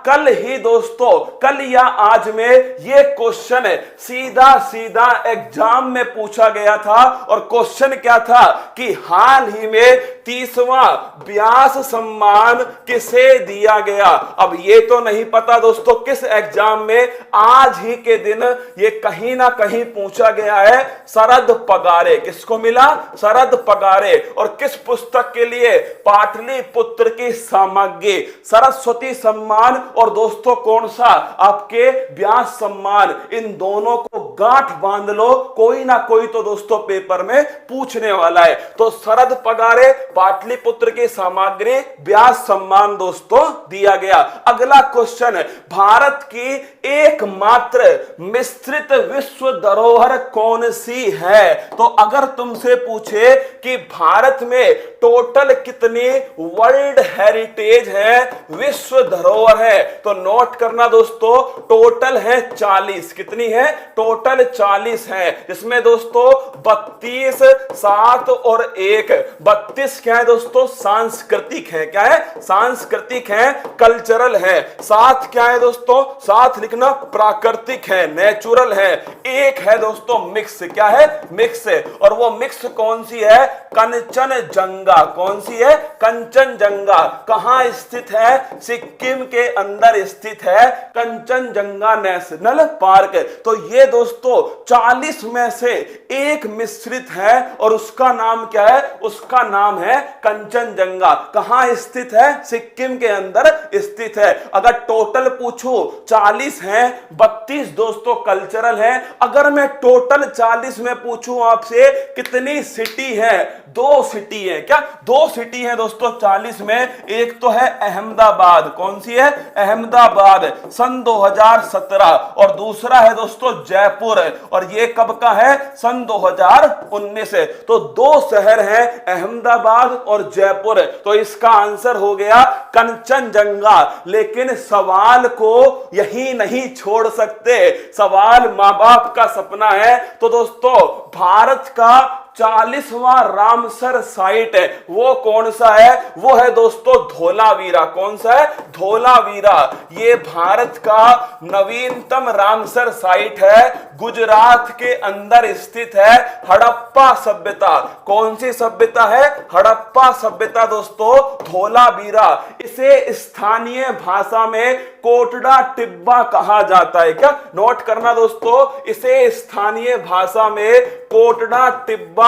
कल ही दोस्तों, कल या आज में ये क्वेश्चन सीधा सीधा एग्जाम में पूछा गया था। और क्वेश्चन क्या था कि हाल ही में 30वां व्यास सम्मान किसे दिया गया। अब ये तो नहीं पता दोस्तों किस एग्जाम में, आज ही के दिन ये कहीं ना कहीं पूछा गया है। शरद पगारे। किसको मिला? शरद पगारे। और किस पुस्तक के लिए? पाटलिपुत्र की सामग्री। सरस्वती सम्मान और दोस्तों कौन सा? आपके व्यास सम्मान। इन दोनों को गांठ बांध लो, कोई ना कोई तो दोस्तों पेपर में पूछने वाला है। तो शरद पगारे, पाटलिपुत्र की सामग्री, व्यास सम्मान दोस्तों दिया गया। अगला क्वेश्चन, भारत की एकमात्र मिश्रित विश्व धरोहर कौन सी है? तो अगर तुमसे पूछे कि भारत में टोटल कितनी वर्ल्ड हेरिटेज है, विश्व धरोहर है, तो नोट करना दोस्तों टोटल है 40। कितनी है? टोटल 40 है। इसमें दोस्तों 32, 7 और 1, 32 क्या है दोस्तों? सांस्कृतिक है। क्या है? सांस्कृतिक है, कल्चरल है। 7 क्या है दोस्तों? 7 लिखना प्राकृतिक है, नेचुरल है। 1 है दोस्तों मिक्स। क्या है? मिक्स है। और वो मिक्स कौन सी है? कंचनजंगा। कौन सी है? कंचनजंगा। कहां स्थित है? सिक्किम के अंदर स्थित है कंचनजंगा नेशनल पार्क। तो ये दोस्तों 40 में से एक मिश्रित है और उसका नाम क्या है? उसका नाम है कंचनजंगा। कहां स्थित है? सिक्किम के अंदर स्थित है। अगर टोटल पूछो 40 है, 32 दोस्तों कल्चरल है। अगर मैं टोटल 40 में पूछूं आपसे कितनी सिटी है? 2 सिटी है। क्या? 2 सिटी है दोस्तों 40 में। एक तो है अहमदाबाद। कौन सी है? अहमदाबाद, सन 2017। और दूसरा है दोस्तों जयपुर, और ये कब का है? सन 2019। तो 2 शहर हैं, अहमदाबाद और जयपुर। तो इसका आंसर हो गया कंचनजंगा। लेकिन सवाल को यही नहीं छोड़ सकते, सवाल मां बाप का सपना है। तो दोस्तों भारत का 40वां रामसर साइट है, वो कौन सा है? वो है दोस्तों धोलावीरा। कौन सा है? धोलावीरा। ये भारत का नवीनतम रामसर साइट है, गुजरात के अंदर स्थित है। हड़प्पा सभ्यता। कौन सी सभ्यता है? हड़प्पा सभ्यता दोस्तों धोलावीरा। इसे स्थानीय भाषा में कोटड़ा टिब्बा कहा जाता है। क्या? नोट करना दोस्तों, इसे स्थानीय भाषा में कोटड़ा टिब्बा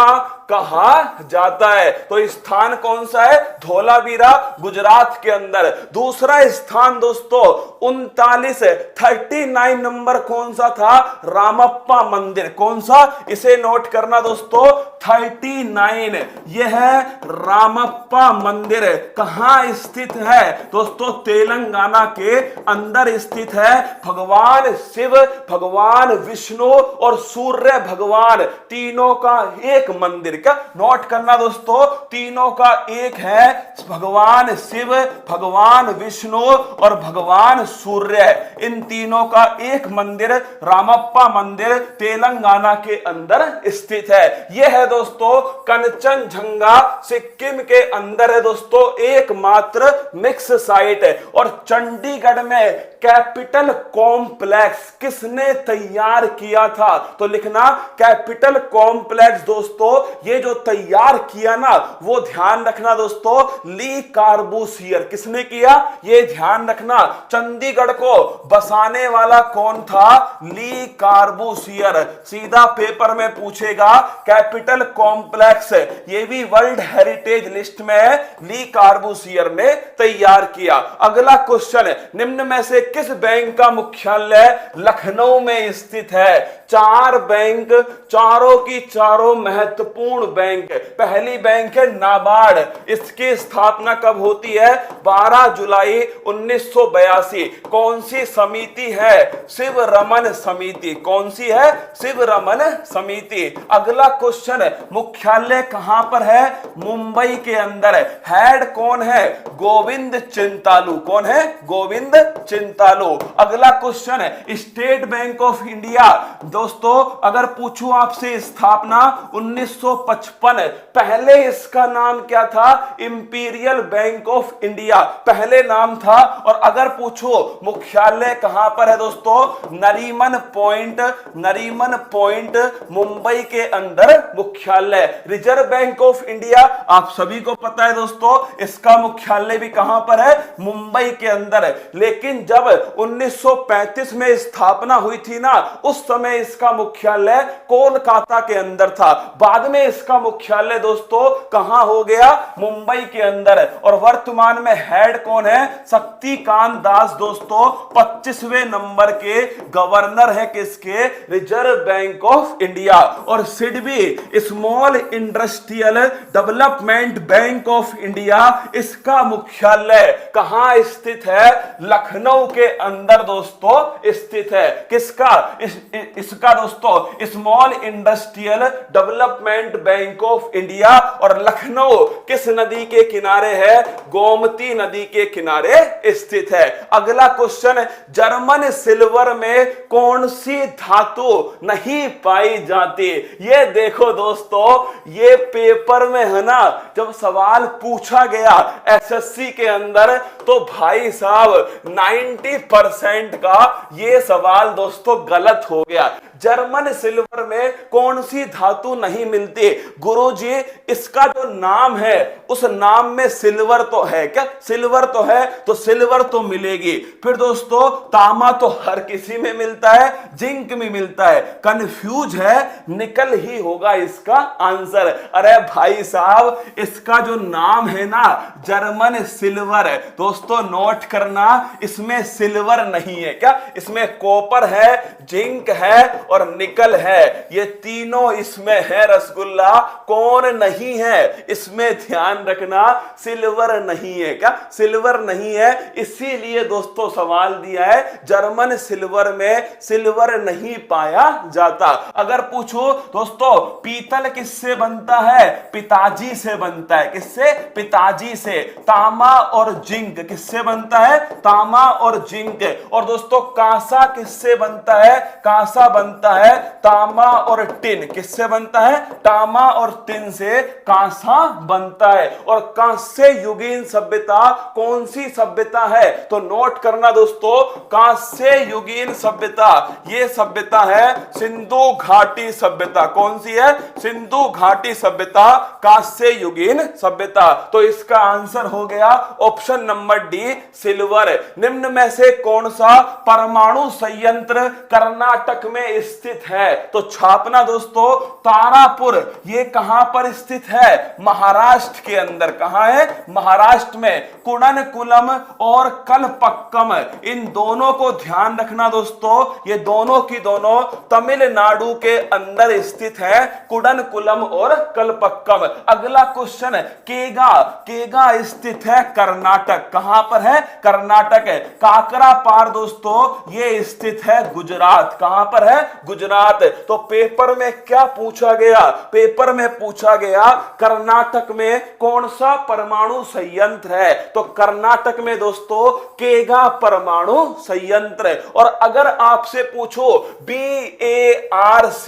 कहा जाता है। तो स्थान कौन सा है? धोलावीरा, गुजरात के अंदर। दूसरा स्थान दोस्तों 39 नंबर कौन सा था? रामप्पा मंदिर। कौन सा? इसे नोट करना दोस्तों 39। यह है रामप्पा मंदिर। कहां स्थित है दोस्तों? तेलंगाना के अंदर स्थित है। भगवान शिव, भगवान विष्णु और सूर्य भगवान तीनों का एक मंदिर। क्या नोट करना दोस्तों, तीनों का एक है भगवान शिव, भगवान विष्णु और भगवान सूर्य। इन तीनों का एक मंदिर रामप्पा मंदिर तेलंगाना के अंदर स्थित है। यह है दोस्तों कंचनजंगा, सिक्किम के अंदर है दोस्तों एकमात्र मिक्स साइट है। और चंडीगढ़ में कैपिटल कॉम्प्लेक्स किसने तैयार किया था? तो लिखना कैपिटल कॉम्प्लेक्स दोस्तों, ये जो तैयार किया ना वो ध्यान रखना दोस्तों ली कार्बूसियर। किसने किया ये ध्यान रखना। चंडीगढ़ को बसाने वाला कौन था? ली कार्बूसियर। सीधा पेपर में पूछेगा कैपिटल कॉम्प्लेक्स, ये भी वर्ल्ड हेरिटेज लिस्ट में है, ली कार्बूसियर ने तैयार किया। अगला क्वेश्चन, निम्न में से किस बैंक का मुख्यालय लखनऊ में स्थित है? चार बैंक, चारों की चारों महत्वपूर्ण बैंक। पहली बैंक है नाबार्ड, इसकी स्थापना कब होती है? 12 जुलाई 1982। कौन सी समिति है? शिव रमन समिति। कौन सी है? शिव रमन समिति। अगला क्वेश्चन, मुख्यालय कहां पर है? मुंबई के अंदर है। हेड कौन है? गोविंद चिंतालू। कौन है? गोविंद चिंतालू। अगला क्वेश्चन है स्टेट बैंक ऑफ इंडिया। दोस्तों अगर पूछूं आपसे स्थापना 1955, पहले इसका नाम क्या था? इंपीरियल बैंक ऑफ इंडिया पहले नाम था। और अगर पूछो मुख्यालय कहां पर है दोस्तों? नरीमन पॉइंट, नरीमन पॉइंट मुंबई के अंदर मुख्यालय। रिजर्व बैंक ऑफ इंडिया आप सभी को पता है दोस्तों, इसका मुख्यालय भी कहां पर है? मुंबई के अंदर। लेकिन जब 1935 में स्थापना हुई थी ना, उस समय इसका मुख्यालय कोलकाता के अंदर था। बाद में इसका मुख्यालय दोस्तों कहां हो गया? मुंबई के अंदर। और वर्तमान में हेड कौन है? शक्तिकांत दास दोस्तों 25वें नंबर के गवर्नर है किसके? Reserve Bank of India. और SIDBI small industrial development bank of India, इसका मुख्यालय कहां स्थित है? लखनऊ के अंदर दोस्तों स्थित है। किसका? इसका दोस्तों small industrial development bank of India. और लखनऊ किस नदी के किनारे है? गोमती नदी के किनारे स्थित है। अगला क्वेश्चन, जर्मन सिल्वर में कौन सी धातु नहीं पाई जाती? ये देखो दोस्तों, ये पेपर में है ना, जब सवाल पूछा गया एसएससी के अंदर तो भाई साहब 90% का ये सवाल दोस्तों गलत हो गया। जर्मन सिल्वर में कौन सी धातु नहीं मिलती? गुरुजी इसका जो नाम है उस नाम में सिल्वर तो है क्या? सिल्वर तो है तो सिल्वर तो मिलेगी। फिर दोस्तों तांबा तो हर किसी में मिलता है, जिंक में मिलता है। कंफ्यूज है, निकल ही होगा इसका आंसर। अरे भाई साहब इसका जो नाम है ना जर्मन सिल्वर है दोस्तों, नोट करना, इसमें सिल्वर नहीं है क्या? इसमें कॉपर है, जिंक है और निकल है। ये तीनों इसमें है रसगुल्ला। कौन नहीं है इसमें? ध्यान रखना, सिल्वर नहीं है क्या? सिल्वर नहीं है। इसीलिए दोस्तों सवाल दिया है जर्मन सिल्वर में सिल्वर नहीं पाया जाता। अगर पूछो दोस्तों पीतल किससे बनता है? पिताजी से बनता है। किससे? पिताजी से। तांबा और जिंक किससे बनता है? तांबा और जिंक। और दोस्तों कांसा किससे बनता है? कांसा बनता है तांबा और टिन। किससे बनता है? तांबा और टिन से कांसा बनता है। और कांस्य युगीन सभ्यता कौन सी सभ्यता है? तो नोट करना दोस्तों, कांस्य युगीन सभ्यता, ये सभ्यता है सिंधु घाटी सभ्यता। कौन सी है? सिंधु घाटी सभ्यता, कांस्य युगीन सभ्यता। तो इसका आंसर हो गया ऑप्शन नंबर डी, सिल्वर। निम्न में से कौन सा परमाणु संयंत्र कर्नाटक में स्थित है? तो छापना दोस्तों तारापुर, ये कहां पर स्थित है? महाराष्ट्र के अंदर। कहां है? महाराष्ट्र में। कुडनकुलम और कलपक्कम, इन दोनों को ध्यान रखना दोस्तों, ये दोनों की दोनों तमिलनाडु के अंदर स्थित है, कुडनकुलम और कलपक्कम। अगला क्वेश्चन, केगा, केगा स्थित है कर्नाटक। कहां पर है? कर्नाटक है। काकरापार दोस्तों ये स्थित है गुजरात। कहां पर है? गुजरात। तो पेपर में क्या पूछा गया? पेपर में पूछा गया कर्नाटक में कौन सा परमाणु संयंत्र है, तो कर्नाटक में दोस्तों केगा परमाणु संयंत्र है। और अगर आपसे पूछो BARC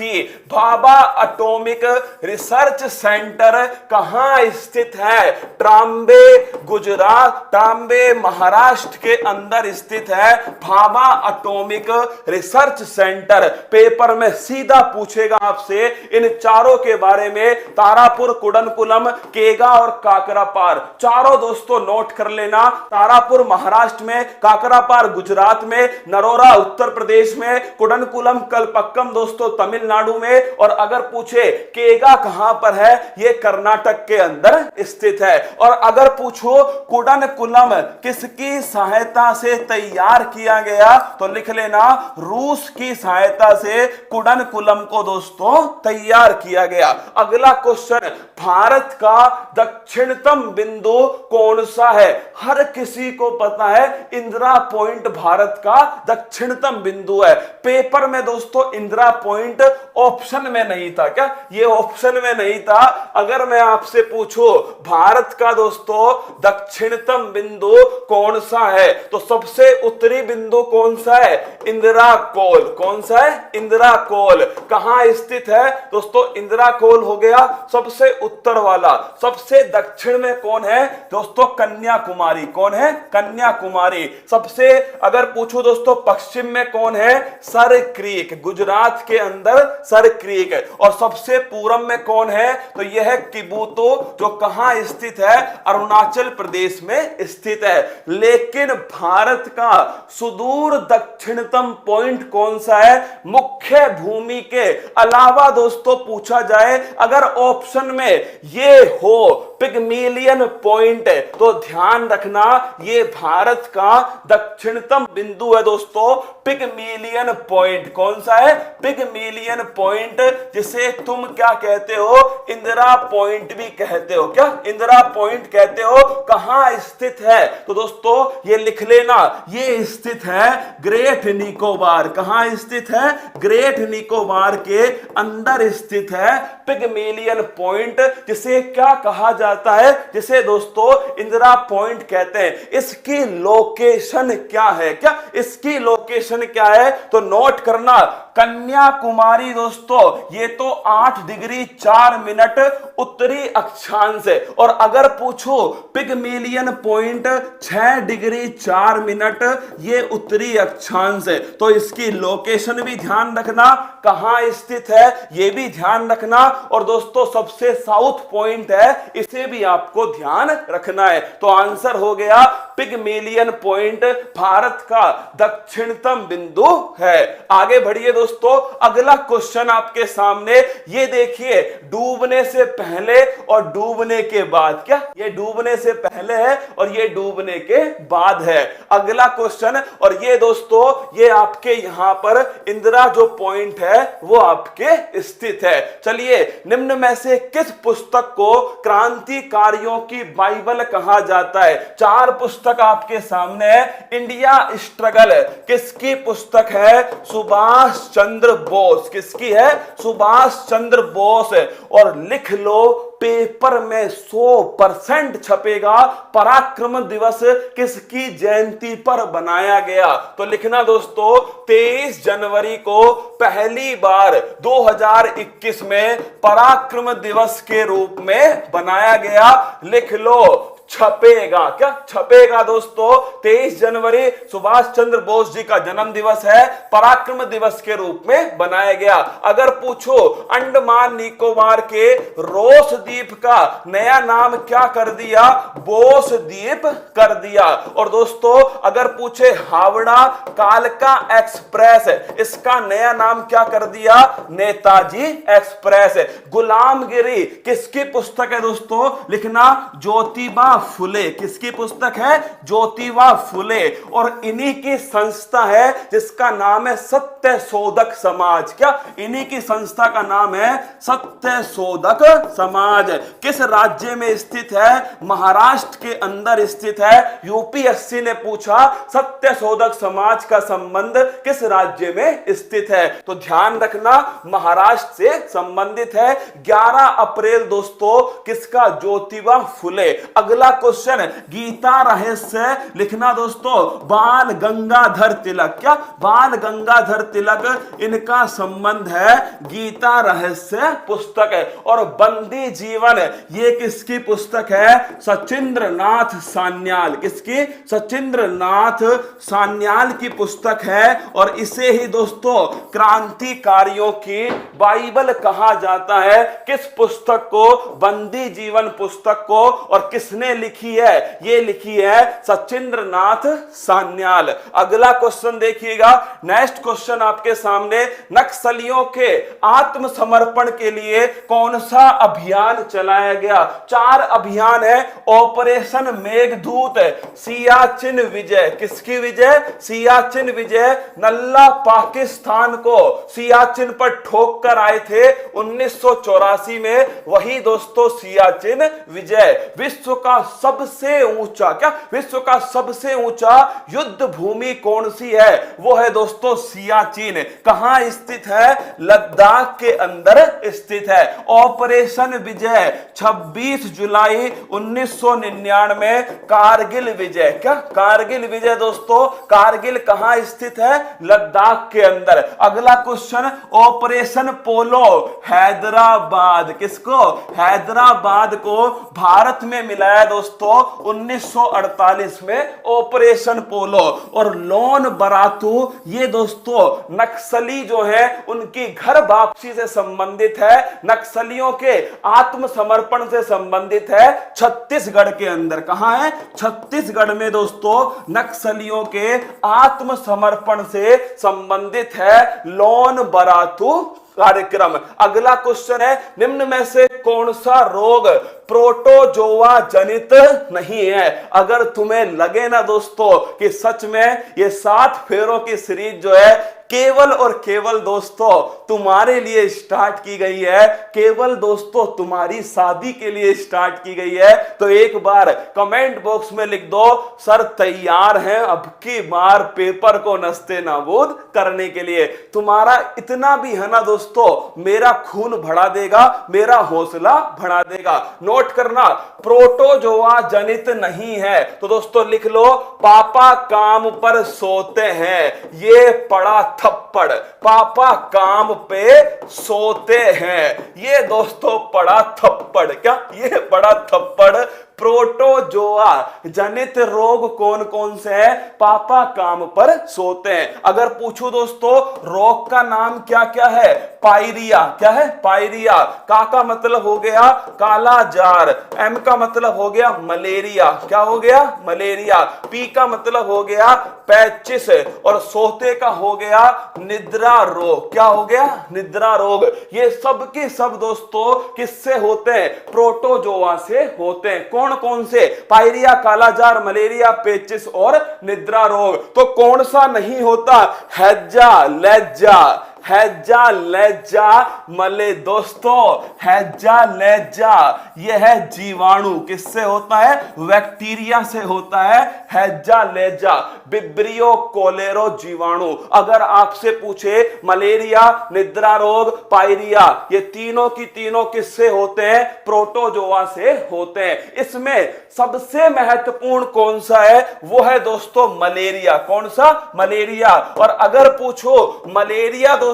Bhabha atomic research centre कहां स्थित है, ट्राम्बे गुजरात, ट्राम्बे महाराष्ट्र के अंदर स्थित है Bhabha atomic research centre. Paper में सीधा पूछेगा आपसे इन चारों के बारे में, तारापुर, कुडनकुलम, केगा और काकरापार, चारों दोस्तों नोट कर लेना। तारापुर महाराष्ट्र में, काकरापार गुजरात में, नरोरा उत्तर प्रदेश में, कुडनकुलम कलपक्कम दोस्तों तमिलनाडु में, और अगर पूछे केगा कहां पर है, यह कर्नाटक के अंदर स्थित है। और अगर पूछो कुडनकुलम किसकी सहायता से तैयार किया गया, तो लिख लेना रूस की सहायता से कुडनकुलम को दोस्तों तैयार किया गया। अगला क्वेश्चन, भारत का दक्षिणतम बिंदु कौन सा है? हर किसी को पता है इंदिरा पॉइंट भारत का दक्षिणतम बिंदु है। पेपर में दोस्तों इंदिरा पॉइंट ऑप्शन में नहीं था, क्या ये ऑप्शन में नहीं था? अगर मैं आपसे पूछूं भारत का दोस्तों दक्षिणतम बिंदु कौन सा है, तो सबसे उत्तरी बिंदु कौन सा है? इंदिरा कोल। कौन सा है? इंदिरा कोल। कहां स्थित है दोस्तों? इंदिरा कोल हो गया सबसे उत्तर वाला। सबसे दक्षिण में कौन है दोस्तों? कन्याकुमारी। कौन है? कन्याकुमारी। सबसे अगर पूछो दोस्तों पश्चिम में कौन है? सर क्रीक, गुजरात के अंदर सर क्रीक। और सबसे पूरब में कौन है? तो यह है किबुतो, जो कहां स्थित है? अरुणाचल प्रदेश में स्थित है। लेकिन भारत का सुदूर दक्षिणतम पॉइंट कौन सा है? मुख्य भूमि के अलावा दोस्तों पूछा जाए अगर ऑप्शन में ये हो पिगमेलियन पॉइंट, तो ध्यान रखना ये भारत का दक्षिणतम बिंदु है दोस्तों, पिगमेलियन पॉइंट। कौन सा है? पिगमेलियन पॉइंट, जिसे तुम क्या कहते हो? इंदिरा पॉइंट भी कहते हो। क्या इंदिरा पॉइंट कहते हो? कहां स्थित है? तो दोस्तों ये लिख लेना, ये स्थित है ग्रेट निकोबार। कहां स्थित है? ग्रेट निकोबार के अंदर स्थित है पिगमेलियन पॉइंट, जिसे क्या कहा जाता है? जिसे दोस्तों इंदिरा पॉइंट कहते हैं। इसकी लोकेशन क्या है? क्या इसकी लोकेशन क्या है? तो नोट करना, कन्याकुमारी दोस्तों ये तो 8 डिग्री 4 मिनट उत्तरी अक्षांश है। और अगर पूछो पिगमेलियन पॉइंट 6 डिग्री 4 मिनट ये उत्तरी अक्षांश है। तो इसकी लोकेशन भी ध्यान रखना, कहां स्थित है ये भी ध्यान रखना। और दोस्तों सबसे साउथ पॉइंट है, इसे भी आपको ध्यान रखना है। तो आंसर हो गया पिगमेलियन पॉइंट भारत का दक्षिणतम बिंदु है। आगे बढ़िए दोस्तों, अगला क्वेश्चन आपके सामने, ये देखिए डूबने से पहले और डूबने के बाद। क्या ये डूबने से पहले है और ये डूबने के बाद है? अगला क्वेश्चन, और ये दोस्तों ये आपके यहां पर इंदिरा जो पॉइंट है वो आपके स्थित है। चलिए, निम्न में से किस पुस्तक को क्रांतिकारियों की बाइबल कहा जाता है? 4 पुस्तक आपके सामने है। इंडिया स्ट्रगल किसकी पुस्तक है? सुभाष चंद्र बोस। किसकी है? सुभाष चंद्र बोस। और लिख लो, पेपर में 100% छपेगा पराक्रम दिवस किसकी जयंती पर बनाया गया? तो लिखना दोस्तों 23 जनवरी को पहली बार 2021 में पराक्रम दिवस के रूप में बनाया गया। लिख लो, छपेगा। क्या छपेगा दोस्तों? 23 जनवरी सुभाष चंद्र बोस जी का जन्म दिवस है, पराक्रम दिवस के रूप में बनाया गया। अगर पूछो अंडमान निकोबार के रोस द्वीप का नया नाम क्या कर दिया? बोस द्वीप कर दिया। और दोस्तों अगर पूछे हावड़ा कालका एक्सप्रेस, इसका नया नाम क्या कर दिया? नेताजी एक्सप्रेस। गुलामगिरी किसकी पुस्तक है दोस्तों? लिखना ज्योतिबा फुले, किसकी पुस्तक है? ज्योतिबा फुले। और इन्हीं की संस्था है जिसका नाम है सत्य शोधक समाज। क्या? इन्हीं की संस्था का नाम है सत्य शोधक समाज। किस राज्य में स्थित है? महाराष्ट्र के अंदर स्थित है। यूपीएससी ने पूछा सत्य शोधक समाज का संबंध किस राज्य में स्थित है, तो ध्यान रखना महाराष्ट्र से संबंधित है। 11 अप्रैल दोस्तों किसका? ज्योतिबा फुले। अगला क्वेश्चन, गीता रहस्य लिखना दोस्तों बाल गंगाधर तिलक। क्या? बाल गंगाधर तिलक, इनका संबंध है गीता रहस्य पुस्तक है। और बंदी जीवन, ये किसकी पुस्तक है? सचिंद्रनाथ सान्याल। किसकी? सचिंद्रनाथ सान्याल की पुस्तक है। और इसे ही दोस्तों क्रांतिकारियों की बाइबल कहा जाता है। किस पुस्तक को? बंदी जीवन पुस्तक को। और किसने लिखी है? ये लिखी है सचिंद्रनाथ सान्याल। अगला क्वेश्चन देखिएगा, नेक्स्ट क्वेश्चन आपके सामने, नक्सलियों के आत्मसमर्पण के लिए कौन सा अभियान चलाया गया? 4 अभियान है। ऑपरेशन मेघदूत, सियाचिन विजय। किसकी विजय? सियाचिन विजय। नल्ला पाकिस्तान को सियाचिन पर ठोक कर आए थे 1984 में, वही दोस्तों सियाचिन विजय। विश्व का सबसे ऊंचा, क्या? विश्व का सबसे ऊंचा युद्ध भूमि कौन सी है? वो है दोस्तों सियाचिन। कहां स्थित है? लद्दाख के अंदर स्थित है। ऑपरेशन विजय 26 जुलाई 1999, कारगिल विजय। क्या? कारगिल विजय दोस्तों, कारगिल कहां स्थित है? लद्दाख के अंदर। अगला क्वेश्चन, ऑपरेशन पोलो हैदराबाद, किसको? हैदराबाद को भारत में मिलाया दोस्तों 1948 में ऑपरेशन पोलो। और लोन बरातू, ये दोस्तों नक्सली जो है उनकी घर वापसी से संबंधित है, नक्सलियों के आत्मसमर्पण से संबंधित है, छत्तीसगढ़ के अंदर। कहां है? छत्तीसगढ़ में दोस्तों नक्सलियों के आत्मसमर्पण से संबंधित है लोन बरातू कार्यक्रम। अगला क्वेश्चन है, निम्न में से कौन सा रोग प्रोटोजोआ जनित नहीं है? अगर तुम्हें लगे ना दोस्तों कि सच में ये 7 फेरों की सीरीज जो है केवल और केवल दोस्तों तुम्हारे लिए स्टार्ट की गई है, केवल दोस्तों तुम्हारी शादी के लिए स्टार्ट की गई है, तो एक बार कमेंट बॉक्स में लिख दो, सर तैयार हैं अब की बार पेपर को नस्ते नाबूद करने के लिए। तुम्हारा इतना भी है ना दोस्तों, मेरा खून बढ़ा देगा, मेरा हौसला बढ़ा देगा। नोट करना, प्रोटोजोआ जनित नहीं है, तो दोस्तों लिख लो, पापा काम पर सोते हैं, ये पड़ा थप्पड़। पापा काम पे सोते हैं, ये दोस्तों पड़ा थप्पड़। क्या? ये पड़ा थप्पड़। प्रोटोजोआ जनित रोग कौन कौन से हैं? पापा काम पर सोते हैं। अगर पूछो दोस्तों रोग का नाम क्या क्या है? पायरिया। क्या है? पायरिया। का मतलब हो गया काला जार, एम का मतलब हो गया मलेरिया। क्या हो गया? मलेरिया। पी का मतलब हो गया पैचिस, और सोते का हो गया निद्रा रोग। क्या हो गया? निद्रा रोग। ये सब के सब दोस्तों किससे होते हैं? प्रोटोजोआ से होते हैं। कौन कौन से? पायरिया, कालाजार, मलेरिया, पेचिस और निद्रा रोग। तो कौन सा नहीं होता? हैजा, लैजा, हैजा लैजा मले दोस्तों, हैजा लैजा यह है जीवाणु। किससे होता है? बैक्टीरिया से होता है हैजा लैजा। विब्रियो कोलेरो जीवाणु। अगर आपसे पूछे मलेरिया, निद्रा रोग, पायरिया, ये तीनों की तीनों किससे होते हैं? प्रोटोजोआ से होते हैं। इसमें सबसे महत्वपूर्ण कौन सा है? वो है दोस्तों मलेरिया। कौन सा? मलेरिया। और अगर पूछो मलेरिया दोस्तों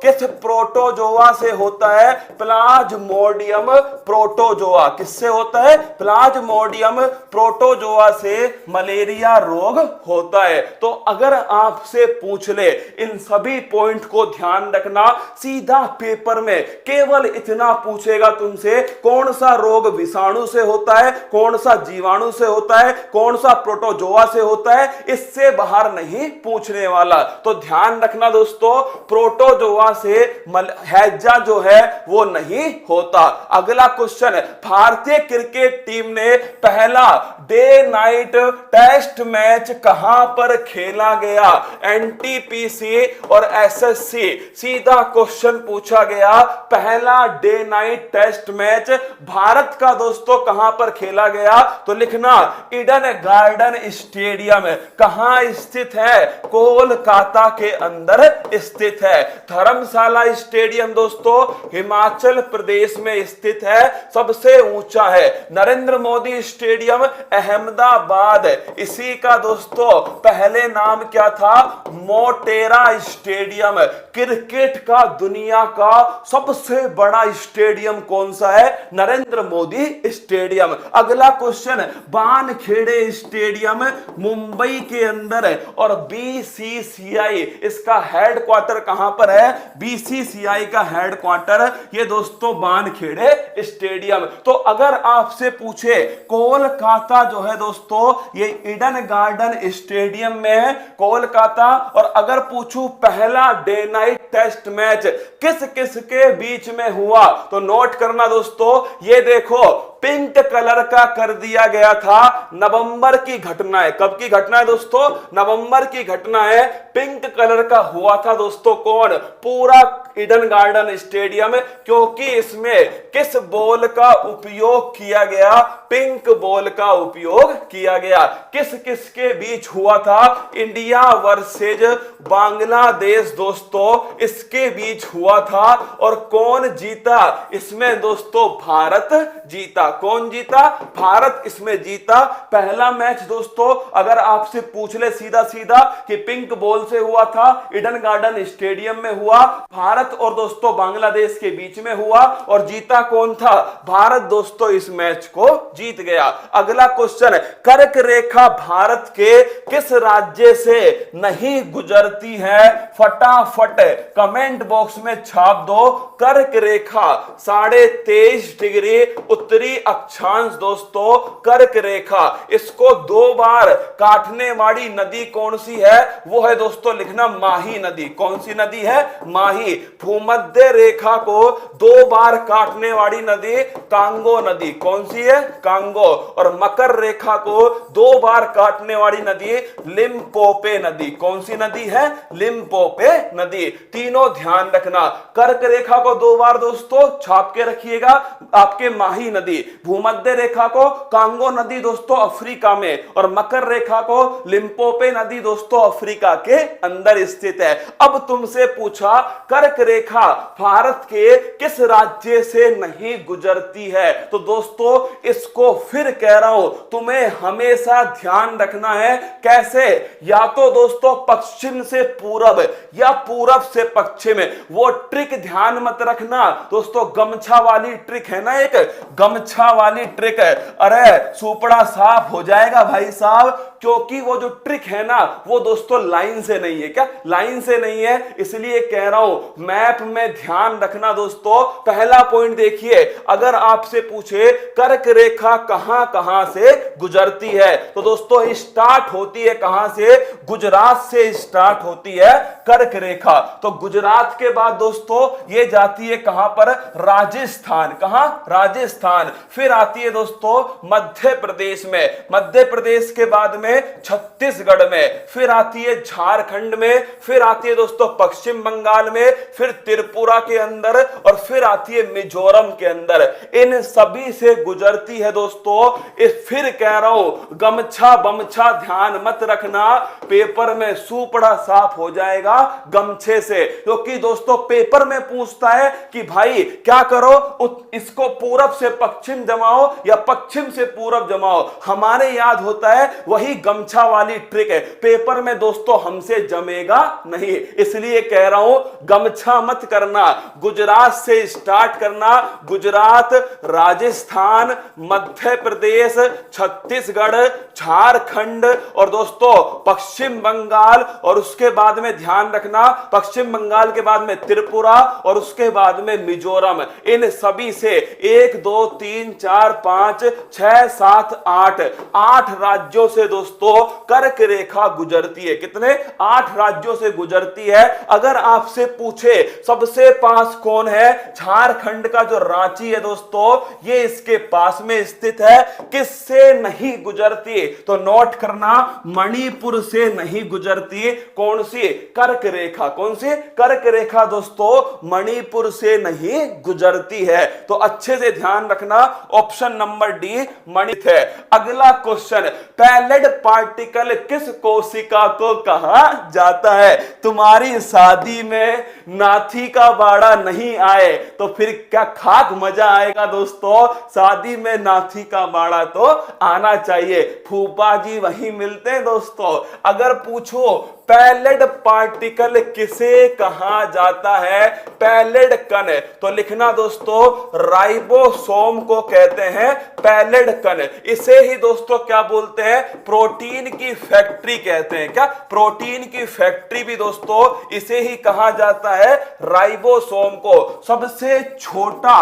किस प्रोटोजोआ से होता है? Plasmodium protozoa. किससे होता है? प्लाज्मोडियम प्रोटोजोआ से मलेरिया रोग होता है। तो अगर आपसे पूछ ले, इन सभी पॉइंट को ध्यान रखना, सीधा पेपर में केवल इतना पूछेगा तुमसे, कौन सा रोग विषाणु से होता है, कौन सा जीवाणु से होता है, कौन सा प्रोटोजोआ से होता है, इससे बाहर नहीं पूछने वाला। तो ध्यान रखना दोस्तों, प्रोटोजोआ से हैजा जो है वो नहीं होता। अगला क्वेश्चन, भारतीय क्रिकेट टीम ने पहला डे नाइट टेस्ट मैच कहां पर खेला गया? एनटीपीसी और एसएससी। सीधा क्वेश्चन पूछा गया, पहला day night test match Bharat का दोस्तों कहां पर खेला गया? तो लिखना ईडन गार्डन स्टेडियम। कहां स्थित है? कोलकाता के अंदर स्थित है। धर्मशाला स्टेडियम दोस्तों हिमाचल प्रदेश में स्थित है, सबसे ऊंचा है। नरेंद्र मोदी स्टेडियम अहमदाबाद, इसी का दोस्तों पहले नाम क्या था? मोटेरा स्टेडियम। क्रिकेट का दुनिया का सबसे बड़ा स्टेडियम कौन सा है? नरेंद्र मोदी स्टेडियम। अगला क्वेश्चन, वानखेड़े स्टेडियम मुंबई के अंदर है और बीसीसीआई इसका हेडक्वार्टर कहां पर है? बीसीसीआई का हेडक्वार्टर ये दोस्तों वानखेड़े स्टेडियम। तो अगर आपसे पूछे कोलकाता जो है दोस्तों ये ईडन गार्डन स्टेडियम में है कोलकाता, और अगर पूछूं पहला डे नाइट टेस्ट मैच किस किस के बीच में हुआ तो नोट करना दोस्तों, ये देखो पिंक कलर का कर दिया गया था। नवंबर की घटना है। कब की घटना है दोस्तों? नवंबर की घटना है। पिंक कलर का हुआ था दोस्तों कौन? पूरा ईडन गार्डन स्टेडियम, क्योंकि इसमें किस बॉल का उपयोग किया गया? पिंक बॉल का उपयोग किया गया। किस किस के बीच हुआ था? इंडिया वर्सेज बांग्लादेश दोस्तों इसके बीच हुआ था। और कौन जीता? इसमें दोस्तों भारत जीता। कौन जीता? भारत इसमें जीता। पहला मैच दोस्तों अगर आपसे पूछ ले सीधा सीधा कि पिंक बॉल से हुआ था, ईडन गार्डन स्टेडियम में हुआ, भारत और दोस्तों बांग्लादेश के बीच में हुआ, और जीता कौन था? भारत दोस्तों इस मैच को जीत गया। अगला क्वेश्चन, कर्क रेखा भारत के किस राज्य से नहीं गुजरती है? फटाफट कमेंट बॉक्स में छाप दो। कर्क रेखा 23.5 डिग्री उत्तरी अक्षांश दोस्तों कर्क रेखा, इसको 2 बार काटने वाली नदी कौन सी है? वो है दोस्तों लिखना माही नदी। कौन सी नदी है? माही। भूमध्य रेखा को 2 बार काटने वाली नदी कांगो नदी। कौन सी है? कांगो। और मकर रेखा को 2 बार काटने वाली नदी लिम्पोपे नदी। कौन सी नदी है? लिम्पोपे नदी। तीनों ध्यान रखना। कर्क रेखा को 2 बार दोस्तों छाप के रखिएगा, आपके माही नदी। भूमध्य रेखा को कांगो नदी दोस्तों अफ्रीका में, और मकर रेखा को लिम्पोपे नदी दोस्तों अफ्रीका के अंदर स्थित है। अब तुमसे पूछा कर्क रेखा भारत के किस राज्य से नहीं गुजरती है? तो दोस्तों इसको फिर कह रहा हूं, तुम्हें हमेशा ध्यान रखना है। कैसे? या तो दोस्तों पश्चिम से पूरब या पूरब से पश्चिम। वो ट्रिक ध्यान मत रखना दोस्तों, गमछा वाली ट्रिक है ना, एक गमछा वाली ट्रिक है। अरे सुपड़ा साफ हो जाएगा भाई साहब, क्योंकि वो जो ट्रिक है ना वो दोस्तों लाइन से नहीं है। क्या लाइन से नहीं है? इसलिए कह रहा हूं मैप में ध्यान रखना दोस्तों। पहला पॉइंट देखिए, अगर आपसे पूछे कर्क रेखा कहां कहां से गुजरती है तो दोस्तों स्टार्ट होती है कहां से? गुजरात से स्टार्ट होती है कर्क रेखा। तो गुजरात के बाद दोस्तों ये जाती है कहां पर? राजस्थान। कहां? राजस्थान। फिर आती है दोस्तों मध्य प्रदेश में, मध्य प्रदेश के बाद में छत्तीसगढ़ में, फिर आती है झारखंड में, फिर आती है दोस्तों पश्चिम बंगाल में, फिर त्रिपुरा के अंदर, और फिर आती है मिजोरम के अंदर। इन सभी से गुजरती है दोस्तों। फिर कह रहा हूं गमछा बमछा ध्यान मत रखना, पेपर में सुपड़ा साफ हो जाएगा गमछे से। क्योंकि दोस्तों पेपर में पूछता है कि भाई क्या करो, इसको पूरब से पश्चिम जमाओ या पश्चिम से पूरब जमाओ। हमारे याद होता है वही गमछा वाली ट्रिक है, पेपर में दोस्तों हमसे जमेगा नहीं। इसलिए कह रहा हूं गमछा मत करना, गुजरात से स्टार्ट करना। गुजरात, राजस्थान, मध्य प्रदेश, छत्तीसगढ़, झारखंड और दोस्तों पश्चिम बंगाल, और उसके बाद में ध्यान रखना पश्चिम बंगाल के बाद में त्रिपुरा और उसके बाद में मिजोरम। इन सभी से 1 2 3 4 5 6 7 8 राज्यों से दोस्तों दोस्तों कर्क रेखा गुजरती है। कितने? 8 राज्यों से गुजरती है। अगर आपसे पूछे सबसे पास कौन है, झारखंड का जो रांची है दोस्तों, ये इसके पास में स्थित है। किससे नहीं गुजरती? तो नोट करना, मणिपुर से नहीं गुजरती। कौन सी? कर्क रेखा। कौन सी? कर्क रेखा दोस्तों मणिपुर से नहीं गुजरती है। तो अच्छे से ध्यान रखना, ऑप्शन नंबर डी मणिपुर है। अगला क्वेश्चन, पैलेट पार्टिकल किस कोशिका को कहा जाता है? तुम्हारी शादी में नाथी का बाड़ा नहीं आए तो फिर क्या खाक मजा आएगा दोस्तों? शादी में नाथी का बाड़ा तो आना चाहिए। फूफा जी वहीं मिलते हैं दोस्तों। अगर पूछो पैलेट पार्टिकल किसे कहा जाता है, पैलेट कण, तो लिखना दोस्तों राइबोसोम को कहते हैं पैलेट कण। इसे ही दोस्तों क्या बोलते हैं? प्रोटीन की फैक्ट्री कहते हैं। क्या? प्रोटीन की फैक्ट्री भी दोस्तों इसे ही कहा जाता है, राइबोसोम को। सबसे छोटा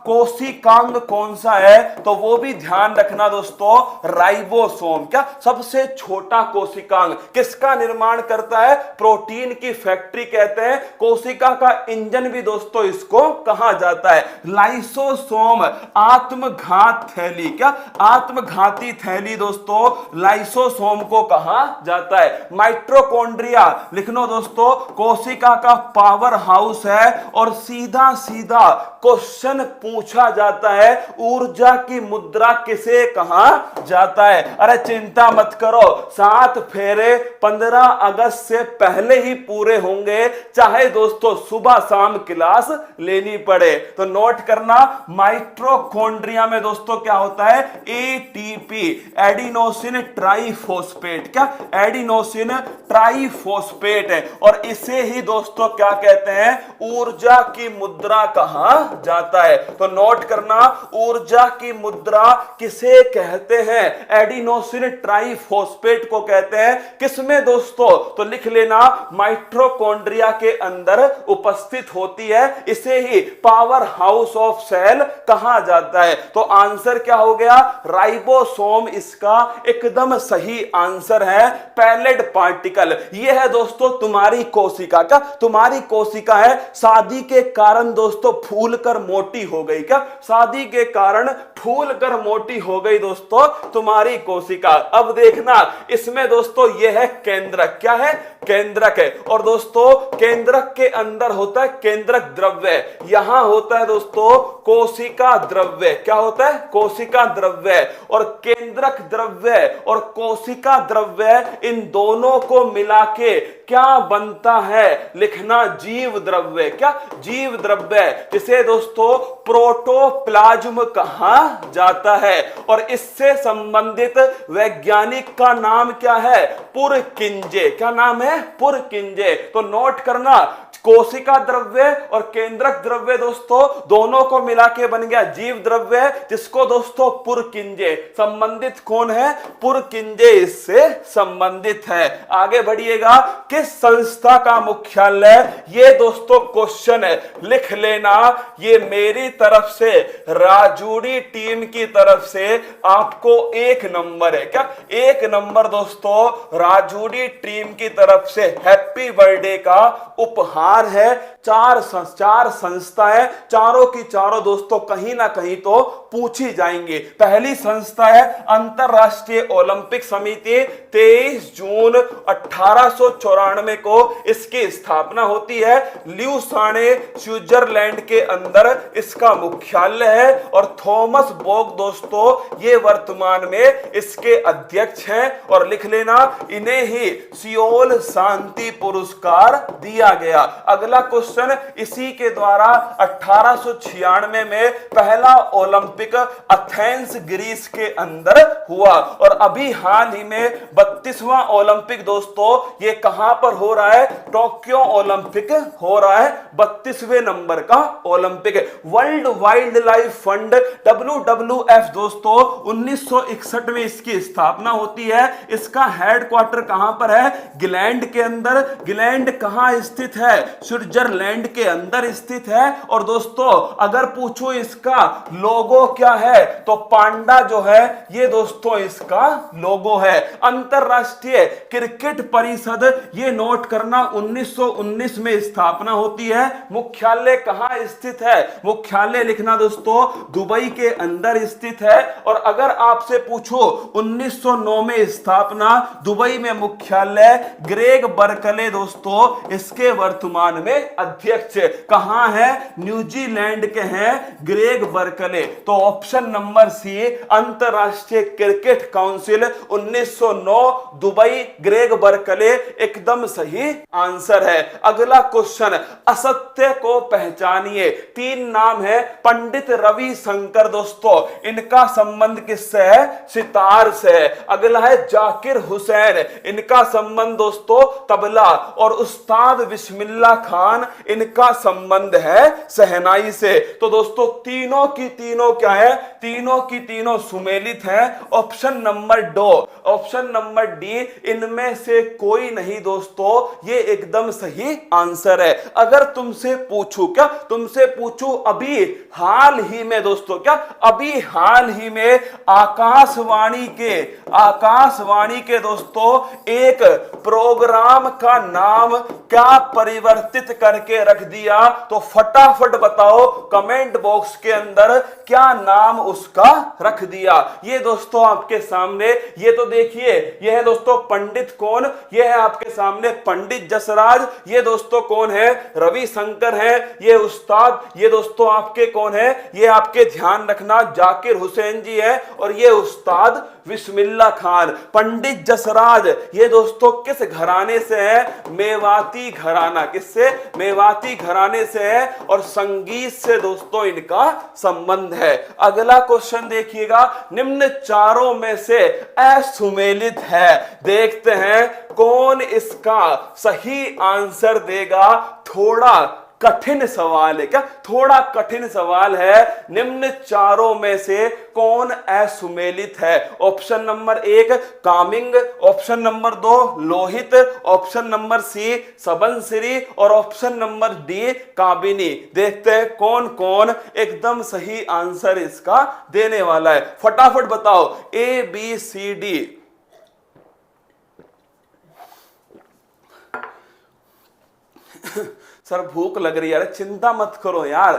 कोशिकांग कौन सा है? तो वो भी ध्यान रखना दोस्तों, राइबोसोम। क्या? सबसे छोटा कोशिकांग किसका निर्माण करता है? प्रोटीन की फैक्ट्री कहते हैं। कोशिका का इंजन भी दोस्तों इसको कहा जाता है। लाइसोसोम आत्मघात थैली। क्या? आत्मघाती थैली दोस्तों लाइसोसोम को कहा जाता है। माइटोकॉन्ड्रिया लिख लो दोस्तों, कोशिका का पावर हाउस है। और सीधा सीधा क्वेश्चन पूछा जाता है, ऊर्जा की मुद्रा किसे कहा जाता है? अरे चिंता मत करो, 7 फेरे 15 अगस्त से पहले ही पूरे होंगे, चाहे दोस्तों सुबह शाम क्लास लेनी पड़े। तो नोट करना, माइटोकॉन्ड्रिया में दोस्तों क्या होता है? ATP, adenosine triphosphate. क्या? एडिनोसिन ट्राइफॉस्फेट है। और इसे ही दोस्तों क्या कहते हैं? ऊर्जा की मुद्रा कहा जाता है। तो नोट करना, ऊर्जा की मुद्रा किसे कहते हैं? एडिनोसिन ट्राइफॉस्फेट को कहते हैं। किसमें दोस्तों? तो लिख लेना, माइटोकॉन्ड्रिया के अंदर उपस्थित होती है। इसे ही पावर हाउस ऑफ सेल कहा जाता है। तो आंसर क्या हो गया? राइबोसोम इसका एकदम सही आंसर है। पैलेट पार्टिकल यह है दोस्तों तुम्हारी कोशिका। का तुम्हारी कोशिका है, शादी के कारण दोस्तों फूलकर मोटी हो गई। क्या? शादी के कारण फूलकर मोटी हो गई दोस्तों तुम्हारी कोशिका। अब देखना, इसमें दोस्तों यह है केंद्रक। क्या है? केंद्रक है। और दोस्तों केंद्रक के अंदर होता है केंद्रक द्रव्य, यहां होता है दोस्तों कोशिका द्रव्य। क्या होता है? कोशिका द्रव्य। और केंद्रक द्रव्य और कोशिका द्रव्य, इन दोनों को मिला के क्या बनता है? लिखना जीव द्रव्य। क्या? जीव द्रव्य, जिसे दोस्तों प्रोटोप्लाज्म कहा जाता है। और इससे संबंधित वैज्ञानिक का नाम क्या है? पुरकिंजे। क्या नाम है? पुरकिंजे। तो नोट करना, कोशिका द्रव्य और केंद्रक द्रव्य दोस्तों दोनों को मिला के बन गया जीव द्रव्य, जिसको दोस्तों पुरकिंजे। संबंधित कौन है? पुरकिंजे इससे संबंधित है। आगे बढ़िएगा, किस संस्था का मुख्यालय? ये दोस्तों क्वेश्चन है, लिख लेना। ये मेरी तरफ से, राजूड़ी टीम की तरफ से आपको 1 नंबर है। क्या? 1 नंबर दोस्तों राजूड़ी टीम की तरफ से हैप्पी बर्थडे का उपहार है। 4 संस्थाएं, चारों की चारों दोस्तों कहीं ना कहीं तो पूछी जाएंगी। पहली संस्था है अंतरराष्ट्रीय ओलंपिक समिति। 23 जून 1894 को इसकी स्थापना होती है। ल्यूसाने स्विट्जरलैंड के अंदर इसका मुख्यालय है। और थॉमस बोक दोस्तों ये वर्तमान में इसके अध्यक्ष हैं। और लिख लेना, इन्हें ही सियोल शांति पुरस्कार दिया गया। अगला क्वेश्चन, इसी के द्वारा 1896 में पहला ओलंपिक एथेंस ग्रीस के अंदर हुआ। और अभी हाल ही में 32वां ओलंपिक दोस्तों ये कहां पर हो रहा है? टोक्यो ओलंपिक हो रहा है। 32वें नंबर का Olympic. World wild life fund WWF दोस्तों 1961 में इसकी स्थापना होती है। इसका हेडक्वार्टर कहां पर है? ग्लैंड के अंदर। ग्लैंड कहां स्थित है? स्विट्जरलैंड के अंदर स्थित है। और दोस्तों अगर पूछो इसका लोगो क्या है, तो पांडा जो है ये दोस्तों दोस्तों इसका लोगो है। अंतरराष्ट्रीय क्रिकेट परिषद, ये नोट करना, 1919 में स्थापना होती है। मुख्यालय कहां स्थित है? मुख्यालय लिखना दोस्तों दुबई के अंदर स्थित है। और अगर आपसे पूछो 1909 में स्थापना, दुबई में मुख्यालय, ग्रेग बर्कले दोस्तों इसके वर्तमान में अध्यक्ष। कहां है? न्यूजीलैंड के हैं ग्रेग बर्कले। तो ऑप्शन नंबर सी, अंतरराष्ट्रीय cricket council 1909 Dubai, Greg Berkeley एकदम सही आंसर है। अगला क्वेश्चन, असत्य को पहचानिए। 3 नाम है। पंडित रवि शंकर दोस्तों, इनका संबंध किससे है? सितार से है। अगला है जाकिर हुसैन, इनका संबंध दोस्तों तबला। और उस्ताद बिस्मिल्लाह खान, इनका संबंध है शहनाई से। तो दोस्तों तीनों की तीनों क्या है? तीनों की तीनों सुमेलित हैं। Option number 2, option number D, इनमें से कोई नहीं दोस्तों, ये एकदम सही आंसर है। अगर तुमसे पूछूं, क्या तुमसे पूछूं, अभी हाल ही में दोस्तों, क्या अभी हाल ही में आकाशवाणी के दोस्तों एक प्रोग्राम का नाम क्या परिवर्तित करके रख दिया? तो फटाफट बताओ कमेंट बॉक्स के अंदर, क्या नाम उसका रख दिया? ये दोस्तों आपके सामने, ये तो देखिए, ये है दोस्तों पंडित कौन? ये है आपके सामने पंडित जसराज। ये दोस्तों कौन है? रवि शंकर है। ये उस्ताद, ये दोस्तों आपके कौन है? ये आपके ध्यान रखना जाकिर हुसैन जी है। और ये उस्ताद बिस्मिल्लाह खान। पंडित जसराज ये दोस्तों किस घराने से है? मेवाती घराना। किससे? मेवाती घराने से है। और संगीत से दोस्तों इनका संबंध है। अगला क्वेश्चन देखिएगा, निम्न चारों में से असुमेलित है। देखते हैं कौन इसका सही आंसर देगा। थोड़ा कठिन सवाल है, क्या थोड़ा कठिन सवाल है। निम्न चारों में से कौन असुमेलित है? Option number 1 Kameng, option number 2 Lohit, option number C Subansiri और ऑप्शन नंबर डी काबिनी। देखते हैं कौन कौन एकदम सही आंसर इसका देने वाला है। फटाफट बताओ A B C D. Sir भूख लग रही है। अरे चिंता मत करो यार,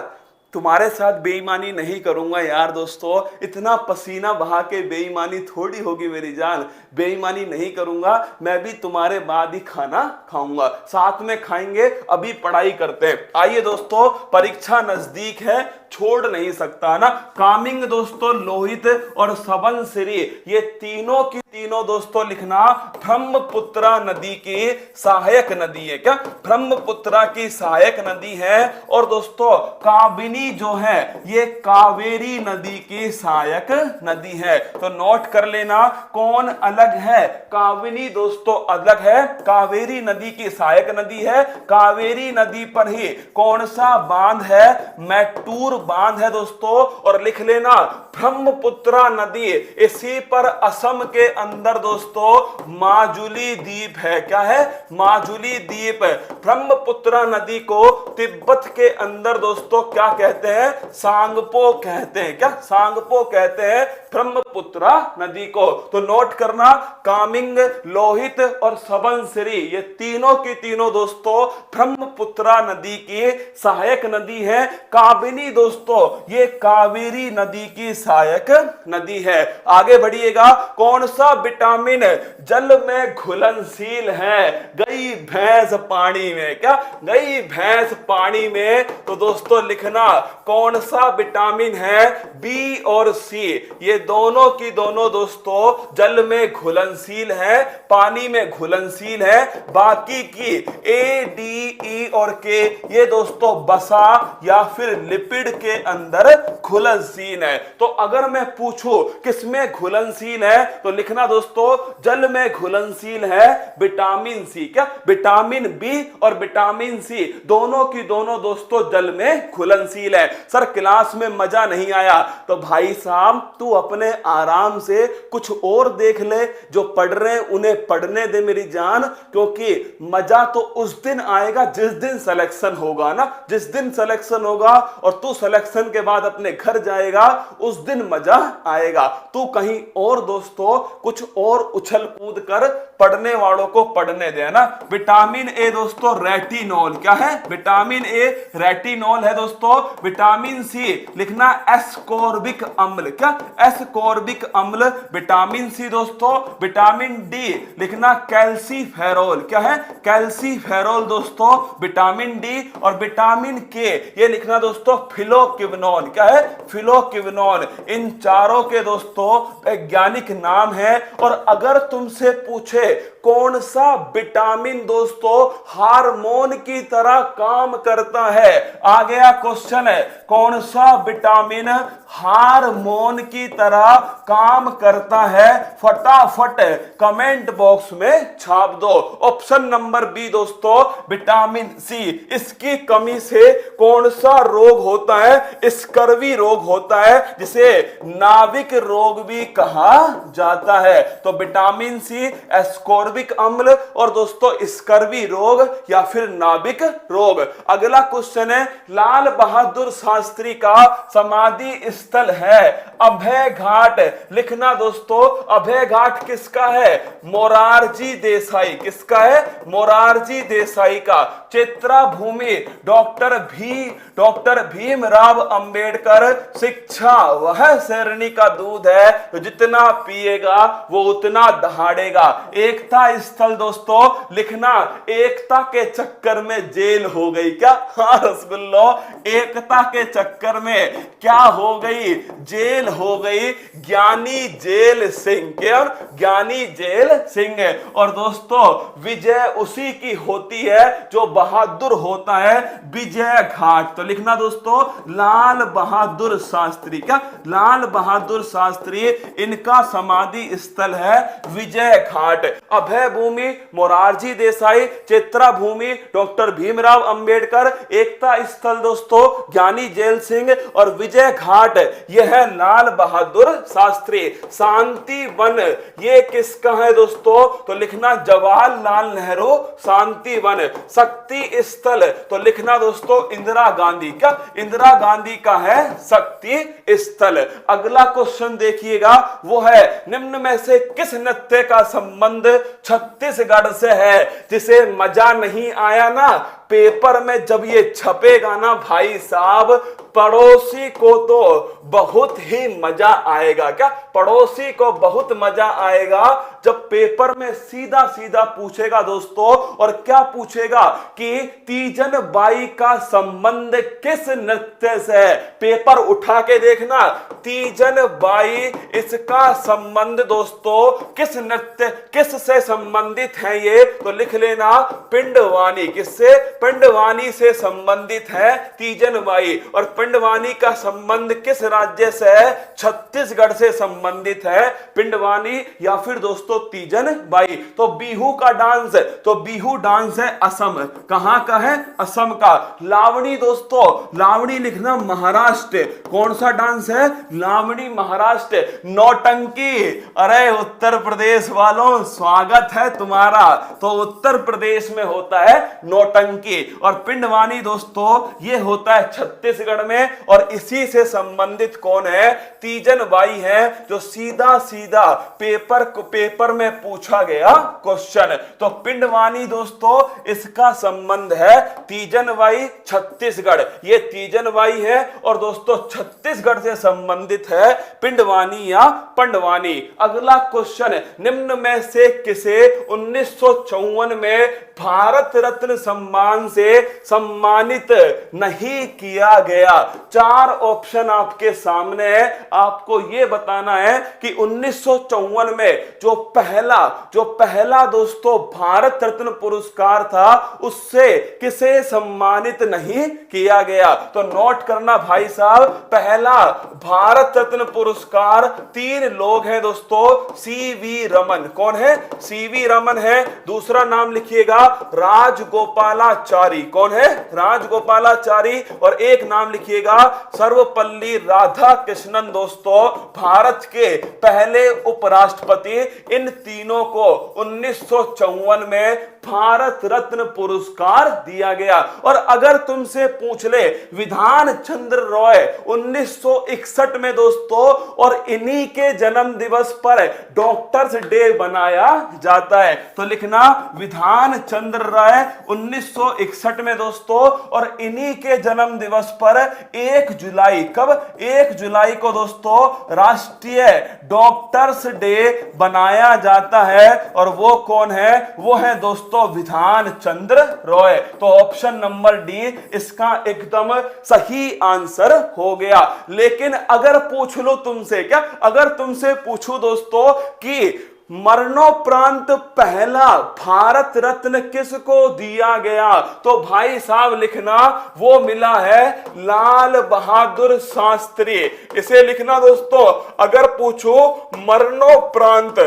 तुम्हारे साथ बेईमानी नहीं करूंगा यार दोस्तों। इतना पसीना बहा के बेईमानी थोड़ी होगी मेरी जान। बेईमानी नहीं करूंगा, मैं भी तुम्हारे बाद ही खाना खाऊंगा, साथ में खाएंगे। अभी पढ़ाई करते हैं। आइए दोस्तों, परीक्षा नजदीक है, छोड़ नहीं सकता ना। कामिंग दोस्तों लोहित और सबनसिरी, ये तीनों की तीनों दोस्तों लिखना ब्रह्मपुत्रा नदी की सहायक नदी है। क्या ब्रह्मपुत्रा की सहायक नदी है। और दोस्तों काबिनी जो है ये कावेरी नदी की सहायक नदी है। तो नोट कर लेना कौन अलग है? काबिनी दोस्तों अलग है, कावेरी नदी की सहायक नदी है। कावेरी नदी पर ही कौन सा बांध है? मैटूर बांध है दोस्तों। और लिख लेना ब्रह्मपुत्रा नदी, इसी पर असम के अंदर दोस्तों माजुली द्वीप है। क्या है? माजुली द्वीप। ब्रह्मपुत्रा नदी को तिब्बत के अंदर दोस्तों क्या कहते हैं? सांगपो कहते हैं। क्या सांगपो कहते हैं ब्रह्मपुत्रा नदी को। तो नोट करना कामिंग, लोहित और सबनसिरी, ये तीनों की तीनों दोस्तों ब्रह्मपुत्रा नदी की सहायक नदी है। काबिनी दोस्तों ये कावेरी नदी की सहायक नदी है। आगे बढ़िएगा, कौन सा विटामिन जल में घुलनशील है? गई भैंस पानी में। क्या गई भैंस पानी में? तो दोस्तों लिखना कौन सा विटामिन है? बी और सी, ये दोनों की दोनों दोस्तों जल में घुलनशील है, पानी में घुलनशील है। बाकी की ए डी ई और के, ये दोस्तों बसा या फिर लिपिड के अंदर घुलनशील है। तो अगर मैं पूछूं किसमें घुलनशील है, तो लिखना दोस्तों जल में घुलनशील है विटामिन सी। क्या विटामिन बी और विटामिन सी दोनों की दोनों दोस्तों जल में घुलनशील फील है। सर क्लास में मजा नहीं आया, तो भाई साहब तू अपने आराम से कुछ और देख ले, जो पढ़ रहे हैं उन्हें पढ़ने दे मेरी जान, क्योंकि मजा तो उस दिन आएगा जिस दिन सिलेक्शन होगा ना, जिस दिन सिलेक्शन होगा और तू सिलेक्शन के बाद अपने घर जाएगा उस दिन मजा आएगा। तू कहीं और दोस्तों कुछ और उछल कूद कर पढ़ने वालों को पढ़ने दे ना। विटामिन ए दोस्तों रेटिनॉल, क्या है? विटामिन ए रेटिनॉल है दोस्तों। विटामिन सी लिखना एस्कॉर्बिक अम्ल, क्या? एस्कॉर्बिक अम्ल विटामिन सी दोस्तों। विटामिन डी लिखना कैल्सीफेरॉल, क्या है? कैल्सीफेरॉल दोस्तों विटामिन डी। और विटामिन के ये लिखना दोस्तों फिलोक्विनोन, क्या है? फिलोक्विनोन। इन चारों के दोस्तों वैज्ञानिक नाम है। और अगर तुमसे पूछे कौन सा विटामिन दोस्तों हार्मोन की तरह काम करता है, आ गया क्वेश्चन है, कौन सा विटामिन हार्मोन की तरह काम करता है, फटाफट कमेंट बॉक्स में छाप दो। ऑप्शन नंबर बी दोस्तों विटामिन सी। इसकी कमी से कौन सा रोग होता है? स्कर्वी रोग होता है, जिसे नाविक रोग भी कहा जाता है। तो विटामिन सी, एस्कॉर्बिक अम्ल और दोस्तों स्कर्वी रोग या फिर नाविक रोग। अगला क्वेश्चन है, लाल बहादुर शास्त्री का समाधि स्थल है अभय घाट, लिखना दोस्तों अभय घाट किसका है? मोरारजी देसाई, किसका है? मोरारजी देसाई का। चित्रा भूमि डॉक्टर भीमराव अंबेडकर। शिक्षा वह शेरनी का दूध है, तो जितना पिएगा वो उतना दहाड़ेगा। एकता स्थल दोस्तों लिखना एकता के चक्कर में जेल हो गई, क्या? हाँ रसगुल्लो, एकता के चक्कर में क्या हो गई? जेल हो गई। ज्ञानी जेल सिंह, क्या? ज्ञानी जेल सिंह। और दोस्तों विजय उसी की होती है जो बहादुर होता है, विजय घाट। तो लिखना दोस्तों लाल बहादुर शास्त्री, क्या? लाल बहादुर शास्त्री, इनका समाधि स्थल है विजय घाट। अभय भूमि मोरारजी देसाई, चित्रा भूमि डॉक्टर भीमराव अंबेडकर, एकता स्थल दोस्तों ज्ञानी जेल सिंह और विजय घाट यह है लाल बहादुर शास्त्री। शांति वन ये किसका है दोस्तों? तो लिखना जवाहरलाल नेहरू शांति वन। शक्ति स्थल तो लिखना दोस्तों इंदिरा गांधी, क्या? इंदिरा गांधी का है शक्ति स्थल। अगला क्वेश्चन देखिएगा, वो है निम्न में से किस नृत्य का संबंध छत्तीसगढ़ से है? जिसे मजा नहीं आया ना पेपर में जब ये छपेगा ना भाई साहब, पड़ोसी को तो बहुत ही मजा आएगा, क्या? पड़ोसी को बहुत मजा आएगा जब पेपर में सीधा सीधा पूछेगा दोस्तों। और क्या पूछेगा कि तीजन बाई का संबंध किस नृत्य से है? पेपर उठा के देखना, तीजन बाई इसका संबंध दोस्तों किस नृत्य, किस से संबंधित है ये? तो लिख लेना पिंडवानी। किससे? पिंडवानी से संबंधित है तीजन बाई। और पिंडवानी का संबंध किस राज्य से है? छत्तीसगढ़ से संबंधित है पिंडवानी या फिर दोस्तों तीजन बाई। तो बिहू का डांस, तो बिहू डांस है असम। कहां का है? असम का। लावणी दोस्तों, लावणी लिखना महाराष्ट्र। कौन सा डांस है? लावणी महाराष्ट्र। नौटंकी, अरे उत्तर प्रदेश वालों स्वागत है तुम्हारा। तो उत्तर प्रदेश में होता है नौटंकी। और पिंडवानी दोस्तों ये होता है छत्तीसगढ़ में। और इसी से संबंधित कौन है? तीजन बाई है, जो सीधा सीधा पेपर में पूछा गया क्वेश्चन। तो पिंडवानी दोस्तों इसका संबंध है तीजन बाई छत्तीसगढ़। ये तीजन बाई है और दोस्तों छत्तीसगढ़ से संबंधित है पिंडवानी या पंडवानी। अगला क्वेश्चन, निम्न में से किसे 1954 में भारत रत्न सम्मान से सम्मानित नहीं किया गया? चार ऑप्शन आपके सामने है, आपको यह बताना है कि 1954 में जो पहला दोस्तों भारत रत्न पुरस्कार था उससे किसे सम्मानित नहीं किया गया? तो नोट करना भाई साहब, पहला भारत रत्न पुरस्कार 3 लोग हैं दोस्तों। सीवी रमन, कौन है? सीवी रमन है। दूसरा नाम लिखिएगा राजगोपालाचारी, कौन है? राजगोपालाचारी। और एक नाम लिखिए लिखिएगा, सर्वपल्ली राधाकृष्णन दोस्तों भारत के पहले उपराष्ट्रपति। इन तीनों को 1954 में भारत रत्न पुरस्कार दिया गया। और अगर तुमसे पूछ ले विधान चंद्र रॉय 1961 में दोस्तों, और इन्हीं के जन्म दिवस पर डॉक्टर्स डे बनाया जाता है, तो लिखना विधान चंद्र रॉय 1961 में दोस्तों, और इन्हीं के जन्म दिवस पर 1 जुलाई, कब 1 जुलाई को दोस्तों राष्ट्रीय डॉक्टर्स डे बनाया जाता है। और वो कौन है? वो है दोस्तों विधान चंद्र रॉय। तो ऑप्शन नंबर डी इसका एकदम सही आंसर हो गया। लेकिन अगर पूछ लो तुमसे, क्या अगर तुमसे पूछूं दोस्तों कि मरणोपरांत पहला भारत रत्न किसको दिया गया, तो भाई साहब लिखना वो मिला है लाल बहादुर शास्त्री। इसे लिखना दोस्तों, अगर पूछो मरणोपरांत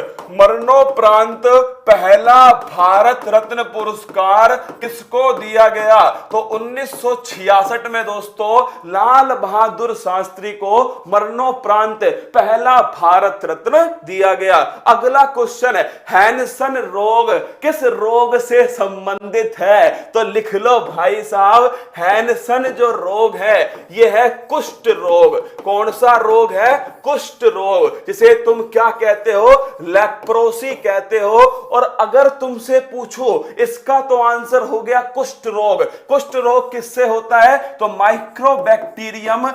पहला भारत रत्न पुरस्कार किसको दिया गया, तो 1966 में दोस्तों लाल बहादुर शास्त्री को मरणोपरांत पहला भारत रत्न दिया गया। अगला क्वेश्चन है, हैंसन रोग किस रोग से संबंधित है, तो लिख लो भाई साहब, हैंसन जो रोग है यह है कुष्ठ रोग। कौन सा रोग है? कुष्ठ रोग, जिसे तुम क्या कहते हो? लेप्रोसी कहते हो। और अगर तुमसे पूछो इसका तो आंसर हो गया कुष्ठ रोग। कुष्ठ रोग किससे होता है, तो माइक्रोबैक्टीरियम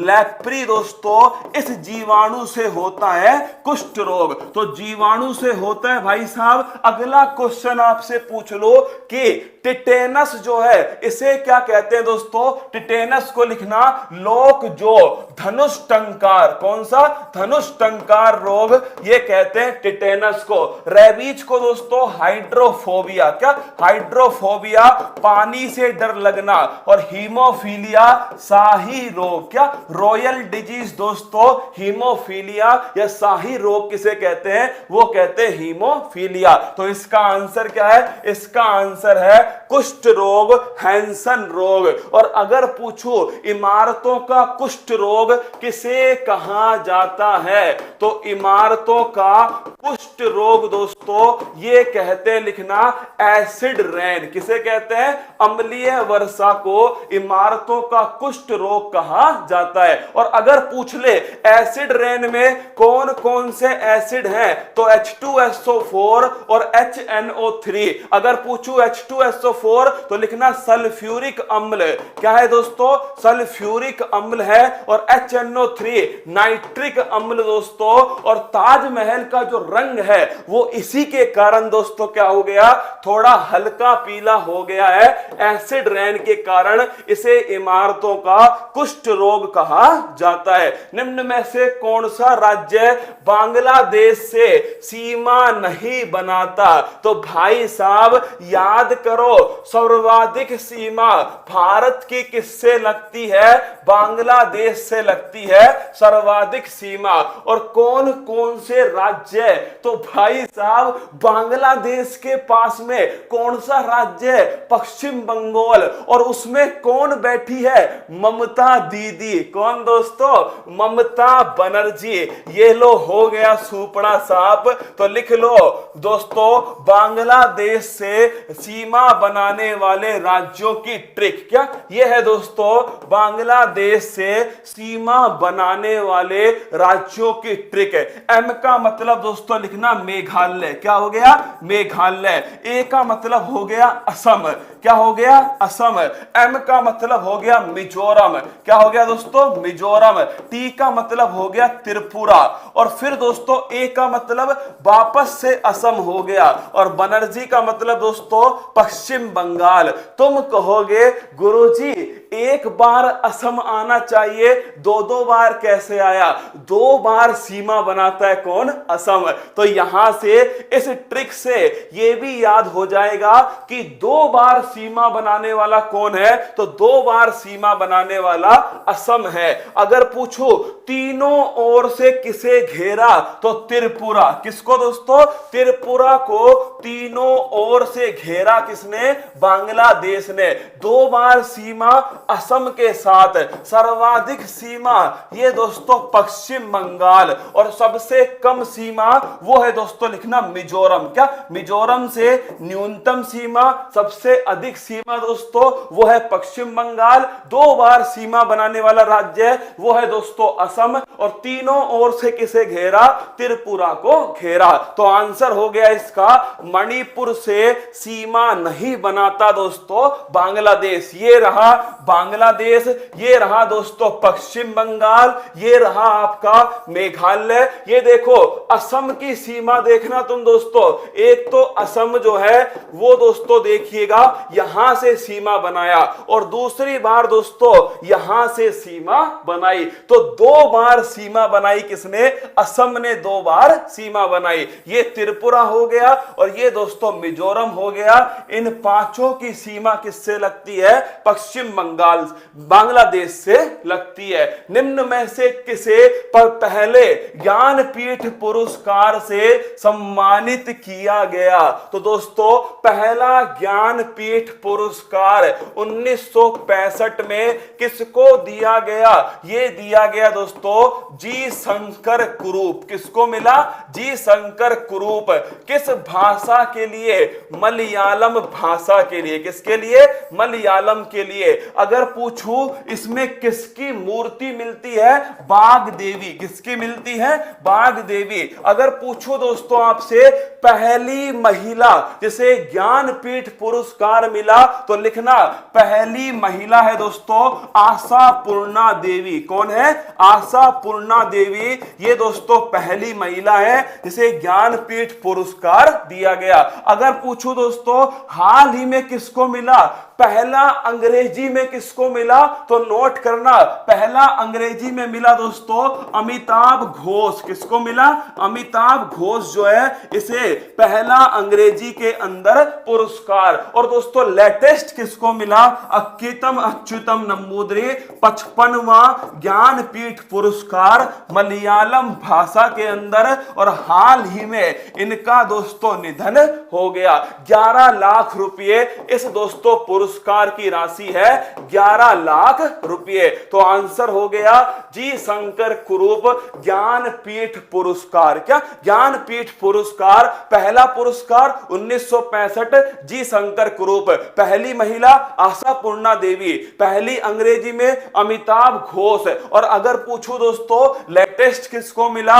लेप्री दोस्तों इस जीवाणु से होता है कुष्ठ रोग। तो जीवाणु से होता है भाई साहब। अगला क्वेश्चन आपसे पूछ लो कि टिटेनस जो है इसे क्या कहते हैं दोस्तों? टिटेनस को लिखना लोक जो धनुष टंकार, कौन सा? धनुष टंकार रोग, ये कहते हैं टिटेनस को। रेबीज को दोस्तों हाइड्रोफोबिया, क्या हाइड्रोफोबिया पानी से डर लगना। और हीमोफीलिया शाही रोग, क्या रॉयल डिजीज दोस्तों हीमोफीलिया या शाही रोग किसे कहते हैं? वो कहते हैं हीमोफीलिया। तो इसका आंसर क्या है? इसका आंसर है कुष्ठ रोग, हैंसन रोग। और अगर पूछो इमारतों का कुष्ठ रोग किसे कहा जाता है, तो इमारतों का कुष्ठ रोग दोस्तों ये कहते हैं, लिखना एसिड रेन। किसे कहते हैं? अम्लीय वर्षा को इमारतों का कुष्ठ रोग कहा जाता है। और अगर पूछ ले एसिड रेन में कौन कौन से एसिड हैं, तो H2SO4 और HNO3। अगर पूछूं H2SO4 तो लिखना सल्फ्यूरिक अम्ल। क्या है दोस्तों? सल्फ्यूरिक अम्ल है। और HNO3 नाइट्रिक अम्ल दोस्तों। और ताजमहल का जो रंग है वो इसी के कारण दोस्तों क्या हो गया? थोड़ा हल्का पीला हो गया है, एसिड रेन के कारण इसे इमारतों का कुष्ठ रोग कहा जाता है। निम्न में से कौन सा राज्य बांग्लादेश से सीमा नहीं बनाता, तो भाई साहब याद करो सर्वाधिक सीमा भारत की किससे लगती है? बांग्लादेश से लगती है सर्वाधिक सीमा। और कौन कौन से राज्य, तो भाई साहब बांग्लादेश के पास में कौन सा राज्य है? पश्चिम बंगाल। और उसमें कौन बैठी है? ममता दीदी। कौन दोस्तों? ममता बनर्जी। ये लो हो गया सुपड़ा सांप। तो लिख लो दोस्तों बांग्लादेश से सीमा बनाने वाले राज्यों की ट्रिक। क्या ये है दोस्तों? बांग्लादेश से सीमा बनाने वाले राज्यों की ट्रिक है। एम का मतलब दोस्तों लिखना मेघालय। क्या हो गया? मेघालय। ए का मतलब हो गया असम। क्या हो गया? असम। एम का मतलब हो गया मिजोरम। क्या हो गया दोस्तों? मिजोरम। टी का मतलब हो गया त्रिपुरा। और फिर दोस्तों ए का मतलब वापस से असम हो गया। और बनर्जी का मतलब दोस्तों पश्चिम बंगाल। तुम कहोगे गुरुजी एक बार असम आना चाहिए, दो दो बार कैसे आया? 2 बार सीमा बनाता है कौन? असम। तो यहां से इस ट्रिक से यह भी याद हो जाएगा कि 2 बार सीमा बनाने वाला कौन है, तो 2 बार सीमा बनाने वाला असम है। अगर पूछो तीनों ओर से किसे घेरा? तो त्रिपुरा। किसको दोस्तों? त्रिपुरा को तीनों ओर से घेरा किसने? बांग्लादेश ने। 2 बार सीमा असम के साथ, सर्वाधिक सीमा ये दोस्तों पश्चिम बंगाल, और सबसे कम सीमा वो है दोस्तों, लिखना मिजोरम। क्या? मिजोरम से न्यूनतम सीमा, सबसे अधिक सीमा दोस्तों वो है पश्चिम बंगाल। 2 बार सीमा बनाने वाला राज्य वो है दोस्तों असम, और तीनों ओर से किसे घेरा? त्रिपुरा को घेरा। तो आंसर हो गया इसका, मणिपुर से सीमा नहीं बनाता दोस्तों बांग्लादेश। ये रहा बांग्लादेश, ये रहा दोस्तों पश्चिम बंगाल, ये रहा आपका मेघालय। ये देखो असम की सीमा देखना तुम दोस्तों, एक तो असम जो है वो दोस्तों देखिएगा यहां से सीमा बनाया, और दूसरी बार दोस्तों यहां से सीमा बनाई। तो 2 बार सीमा बनाई किसने? असम ने 2 बार सीमा बनाई। ये त्रिपुरा हो गया, और ये दोस्तों मिजोरम हो गया। इन 5 की सीमा किससे लगती है? पश्चिम बंगाल, बांग्लादेश से लगती है। निम्न में से किसे पर पहले ज्ञानपीठ पुरस्कार से सम्मानित किया गया? तो दोस्तों पहला ज्ञानपीठ पुरस्कार 1965 में किसको दिया गया? ये दिया गया दोस्तों जी शंकर कुरूप। किसको मिला? जी शंकर कुरूप। किस भाषा के लिए? मलयालम भाषा के लिए। किसके लिए? मलयालम के लिए। अगर पूछूं इसमें किसकी मूर्ति मिलती है? बाघ देवी। किसकी मिलती है? बाघ देवी। अगर पूछूं दोस्तों आपसे पहली महिला जिसे ज्ञानपीठ पुरस्कार मिला, तो लिखना पहली महिला है दोस्तों आशापूर्णा देवी। कौन है? आशापूर्णा देवी। ये दोस्तों पहली महिला है जिसे ज्ञानपीठ पुरस्कार दिया गया। अगर पूछूं दोस्तों हाल ही में किसको मिला? पहला अंग्रेजी में किसको मिला? तो नोट करना, पहला अंग्रेजी में मिला दोस्तों अमिताभ घोष। किसको मिला? अमिताभ घोष जो है इसे पहला अंग्रेजी के अंदर पुरस्कार। और दोस्तों लेटेस्ट किसको मिला? अक्कीतम अच्युतम नंबूदरी 55वां ज्ञानपीठ पुरस्कार मलयालम भाषा के अंदर, और हाल ही में इनका दोस्तों निधन हो गया। 11 लाख रुपए इस दोस्तों पुरस्कार की राशि है, 11 लाख रुपए। तो आंसर हो गया जी शंकर कुरूप ज्ञानपीठ पुरस्कार। क्या? ज्ञानपीठ पुरस्कार। पहला पुरस्कार 1965 जी शंकर कुरूप, पहली महिला आशापूर्णा देवी, पहली अंग्रेजी में अमिताभ घोष। और अगर पूछूं दोस्तों लेटेस्ट किसको मिला?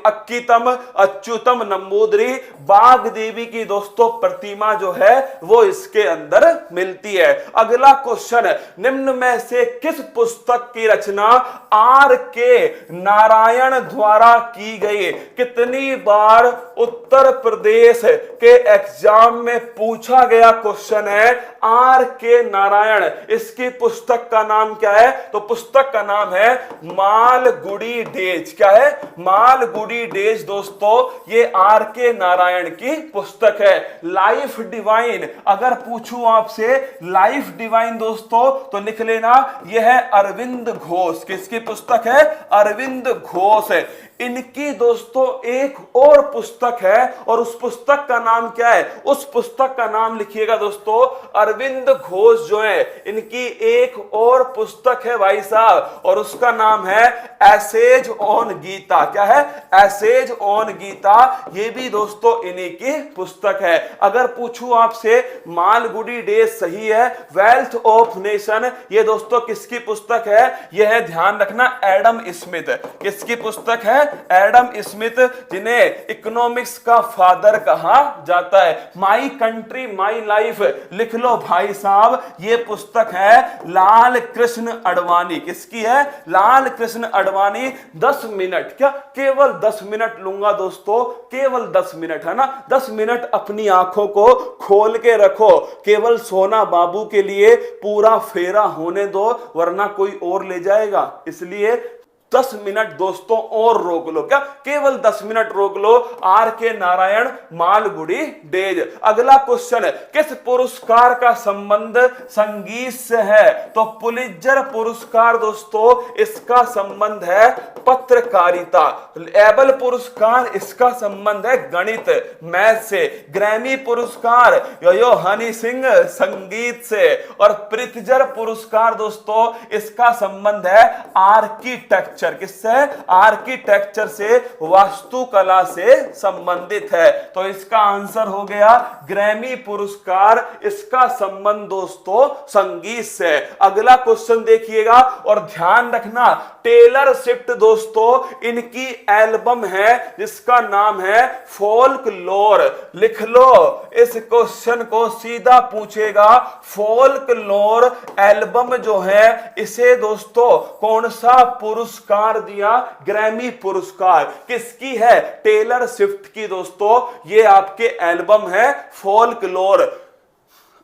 अक्कीतम अच्युतम नंबूदरी बाघ देवी की दोस्तों प्रतिमा जो है वो इसके अंदर मिलती है। अगला क्वेश्चन, निम्न में से किस पुस्तक की रचना आर के नारायण द्वारा की गई? कितनी बार उत्तर प्रदेश के एग्जाम में पूछा गया क्वेश्चन है आर के नारायण। इसकी पुस्तक का नाम क्या है? तो पुस्तक का नाम है मालगुडी डेज। क्या है? मालगुडी डेज दोस्तों ये आर के नारायण की पुस्तक है। लाइफ डिवाइन, अगर पूछूं आपसे लाइफ डिवाइन दोस्तों तो लिख लेना यह है अरविंद घोष। किसकी पुस्तक है? अरविंद घोष। इनकी दोस्तों एक और पुस्तक है, और उस पुस्तक का नाम क्या है? उस पुस्तक का नाम लिखिएगा दोस्तों अरविंद घोष जो है इनकी एक और पुस्तक है भाई साहब, और उसका नाम है एसेज ऑन गीता। क्या है? Essays on Gita. ये भी दोस्तों इन्हीं की पुस्तक है। अगर पूछूं आपसे मालगुडी डेज सही है, वेल्थ ऑफ नेशन ये दोस्तों किसकी पुस्तक है? यह है ध्यान रखना एडम स्मिथ। किसकी पुस्तक है? एडम स्मिथ, जिन्हें इकोनॉमिक्स का फादर कहा जाता है। माई कंट्री माई लाइफ लिख लो भाई साहब, ये पुस्तक है लाल कृष्ण अडवाणी। किसकी है? लाल कृष्ण अडवाणी। 10 मिनट, क्या केवल 10 मिनट लूंगा दोस्तों, केवल 10 मिनट है ना। 10 मिनट अपनी आंखों को खोल के रखो, केवल सोना बाबू के लिए पूरा फेरा होने दो, वरना कोई और ले जाएगा। इसलिए 10 मिनट दोस्तों और रोक लो। क्या केवल 10 मिनट रोक लो। आर के नारायण मालगुडी डेज। अगला क्वेश्चन, किस पुरस्कार का संबंध संगीत से है? तो पुलित्जर पुरस्कार दोस्तों, इसका संबंध है पत्रकारिता। एबल पुरस्कार, इसका संबंध है गणित मैथ से। ग्रैमी पुरस्कार यो हनी सिंह संगीत से। और प्रित्जर पुरस्कार दोस्तों, इसका संबंध है आर्किटेक्चर। किससे? आर्किटेक्चर से, वास्तुकला से संबंधित है। तो इसका आंसर हो गया ग्रैमी पुरस्कार, इसका संबंध दोस्तों संगीत से। अगला क्वेश्चन देखिएगा और ध्यान रखना, टेलर स्विफ्ट दोस्तों, इनकी एल्बम है जिसका नाम है फोल्क लोर। लिख लो, इस क्वेश्चन को सीधा पूछेगा। फोल्क लोर एल्बम जो है, इसे दोस्तों कौन सा पुरस्कार दिया? ग्रैमी पुरस्कार। किसकी है? टेलर स्विफ्ट की दोस्तों, ये आपके एल्बम है फोल्क लोर।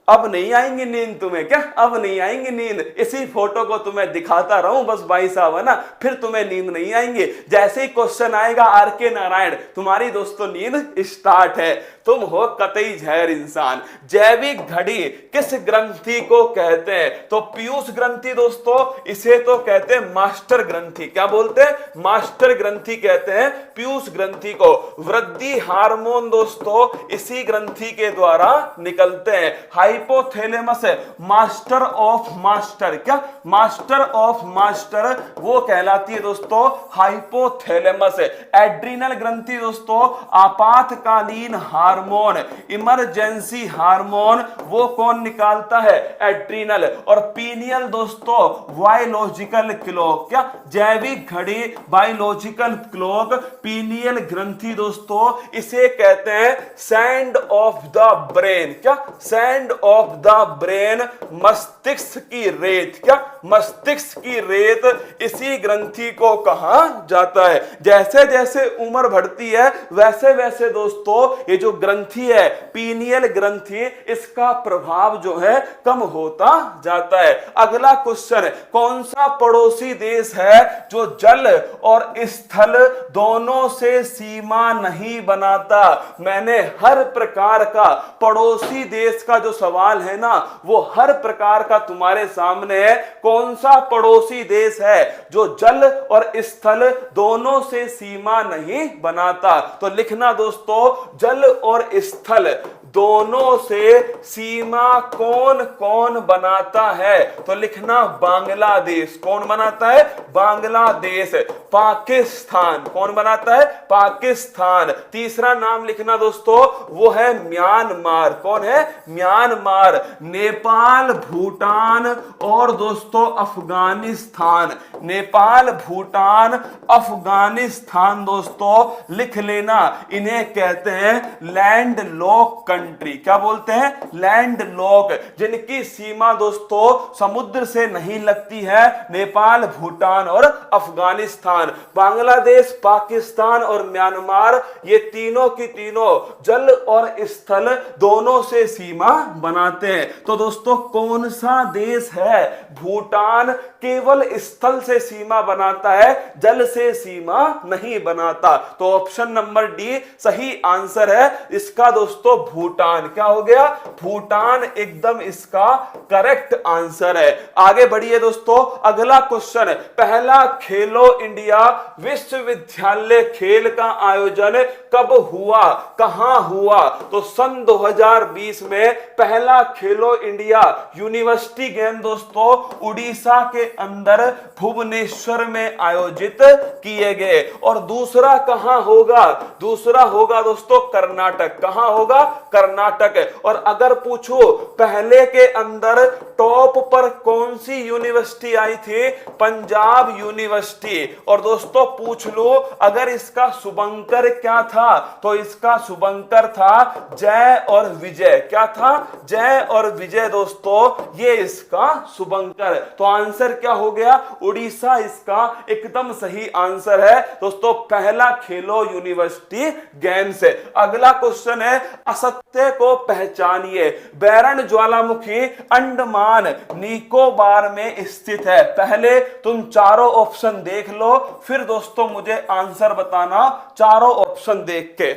अब नहीं आएंगी नींद तुम्हें? क्या अब नहीं आएंगी नींद? इसी फोटो को तुम्हें दिखाता रहूं बस भाई साहब, है ना, फिर तुम्हें नींद नहीं आएंगे। जैसे ही क्वेश्चन आएगा आर के नारायण, तुम्हारी दोस्तों नींद स्टार्ट है। तुम हो कतई जहर इंसान। जैविक घड़ी किस ग्रंथि को कहते हैं? तो पीयूष ग्रंथि दोस्तों, इसे तो कहते हैं मास्टर ग्रंथि। क्या बोलते हैं? मास्टर ग्रंथि कहते हैं पीयूष ग्रंथि को। वृद्धि हार्मोन दोस्तों, इसी ग्रंथि के द्वारा निकलते हैं। Hypothalamus master of master. क्या? मास्टर ऑफ मास्टर, वो कहलाती है दोस्तों हाइपोथैलेमस। एड्रिनल ग्रंथि दोस्तों, आपातकालीन हार्मोन, इमरजेंसी हार्मोन, वो कौन निकालता है? एड्रिनल। और पीनियल दोस्तों, बायोलॉजिकल क्लॉक। क्या? जैविक घड़ी, बायोलॉजिकल क्लॉक, पीनियल ग्रंथि दोस्तों, इसे कहते हैं सैंड ऑफ द ब्रेन। क्या? सैंड ऑफ द ब्रेन, मस्तिष्क की रेत। क्या? मस्तिष्क की रेत, इसी ग्रंथि को कहा जाता है। जैसे जैसे उम्र बढ़ती है वैसे वैसे दोस्तों ये जो ग्रंथि है, पीनियल ग्रंथि, इसका प्रभाव जो है कम होता जाता है। अगला क्वेश्चन, कौन सा पड़ोसी देश है जो जल और स्थल दोनों से सीमा नहीं बनाता? मैंने हर प्रकार का पड़ोसी देश का जो सवाल है ना, वो हर प्रकार का तुम्हारे सामने है। कौन सा पड़ोसी देश है जो जल और स्थल दोनों से सीमा नहीं बनाता? तो लिखना दोस्तों, जल और स्थल दोनों से सीमा कौन कौन बनाता है? तो लिखना बांग्लादेश। कौन बनाता है? बांग्लादेश। पाकिस्तान, कौन बनाता है? पाकिस्तान। तीसरा नाम लिखना दोस्तों, वो है म्यांमार। कौन है? म्यांमार। नेपाल, भूटान और दोस्तों अफगानिस्तान। नेपाल, भूटान, अफगानिस्तान दोस्तों लिख लेना, इन्हें कहते हैं लैंड लॉक कंट्री। क्या बोलते हैं? Land lock. जिनकी सीमा दोस्तों समुद्र से नहीं लगती है, नेपाल, भूटान और अफगानिस्तान। बांग्लादेश, पाकिस्तान और म्यांमार, ये तीनों की तीनों जल और स्थल दोनों से सीमा बनाते हैं। तो दोस्तों कौन सा देश है? भूटान केवल स्थल से सीमा बनाता है, जल से सीमा नहीं बनाता। तो ऑप्शन नंबर डी सही आंसर है इसका दोस्तों, भूटान। क्या हो गया? भूटान एकदम इसका करेक्ट आंसर है। आगे बढ़िए दोस्तों, अगला क्वेश्चन, पहला खेलो इंडिया विश्वविद्यालय खेल का आयोजन कब हुआ, कहां हुआ? तो सन 2020 में पहला खेलो इंडिया यूनिवर्सिटी गेम दोस्तों उड़ीसा के अंदर भुवनेश्वर में आयोजित किए गए। और दूसरा कहां होगा? दूसरा होगा दोस्तों कर्नाटक। कहां होगा? कर्नाटक। और अगर पूछो पहले के अंदर टॉप पर कौन सी यूनिवर्सिटी आई थी? पंजाब यूनिवर्सिटी। और दोस्तों पूछ लो अगर इसका शुभंकर क्या था? तो इसका शुभंकर था जय और विजय। क्या था? जय और विजय दोस्तों, ये इसका शुभंकर। तो आंसर क्या हो गया? उड़ीसा इसका एकदम सही आंसर है दोस्तों, पहला खेलो यूनिवर्सिटी गेम्स। अगला क्वेश्चन है, असत्य को पहचानिए। बैरन ज्वालामुखी अंडमान निकोबार में स्थित है। पहले तुम चारों ऑप्शन देख लो, फिर दोस्तों मुझे आंसर बताना चारों ऑप्शन देख के।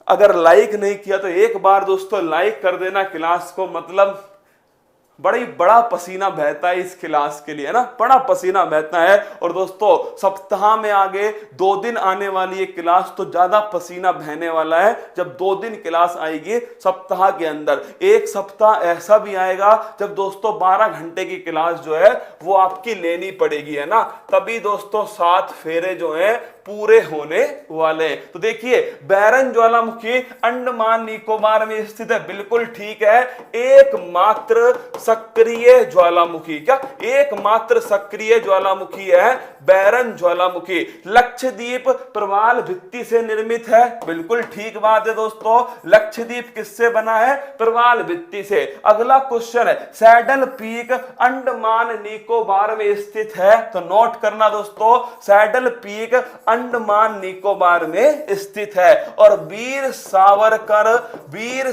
अगर लाइक नहीं किया तो एक बार दोस्तों लाइक कर देना क्लास को, मतलब बड़ा पसीना बहता है इस क्लास के लिए, है ना, बड़ा पसीना बहता है। और दोस्तों सप्ताह में आगे 2 दिन आने वाली ये क्लास तो ज्यादा पसीना बहने वाला है। जब 2 दिन क्लास आएगी सप्ताह के अंदर, एक सप्ताह ऐसा भी आएगा जब दोस्तों 12 घंटे की क्लास जो है वो आपकी लेनी पड़ेगी, है ना, तभी दोस्तों 7 फेरे जो है पूरे होने वाले। तो देखिए बैरन ज्वालामुखी अंडमान निकोबार में स्थित है, बिल्कुल ठीक है। एकमात्र सक्रिय ज्वालामुखी, क्या एकमात्र सक्रिय ज्वालामुखी है बैरन ज्वालामुखी। लक्षद्वीप प्रवाल भित्ति से निर्मित है, बिल्कुल ठीक बात है दोस्तों। लक्षद्वीप किससे बना है? प्रवाल भित्ति से। अगला क्वेश्चन है, सैडल पीक अंडमान निकोबार में स्थित है, तो नोट करना दोस्तों, सैडल पीक अंडमान निकोबार में स्थित है। और वीर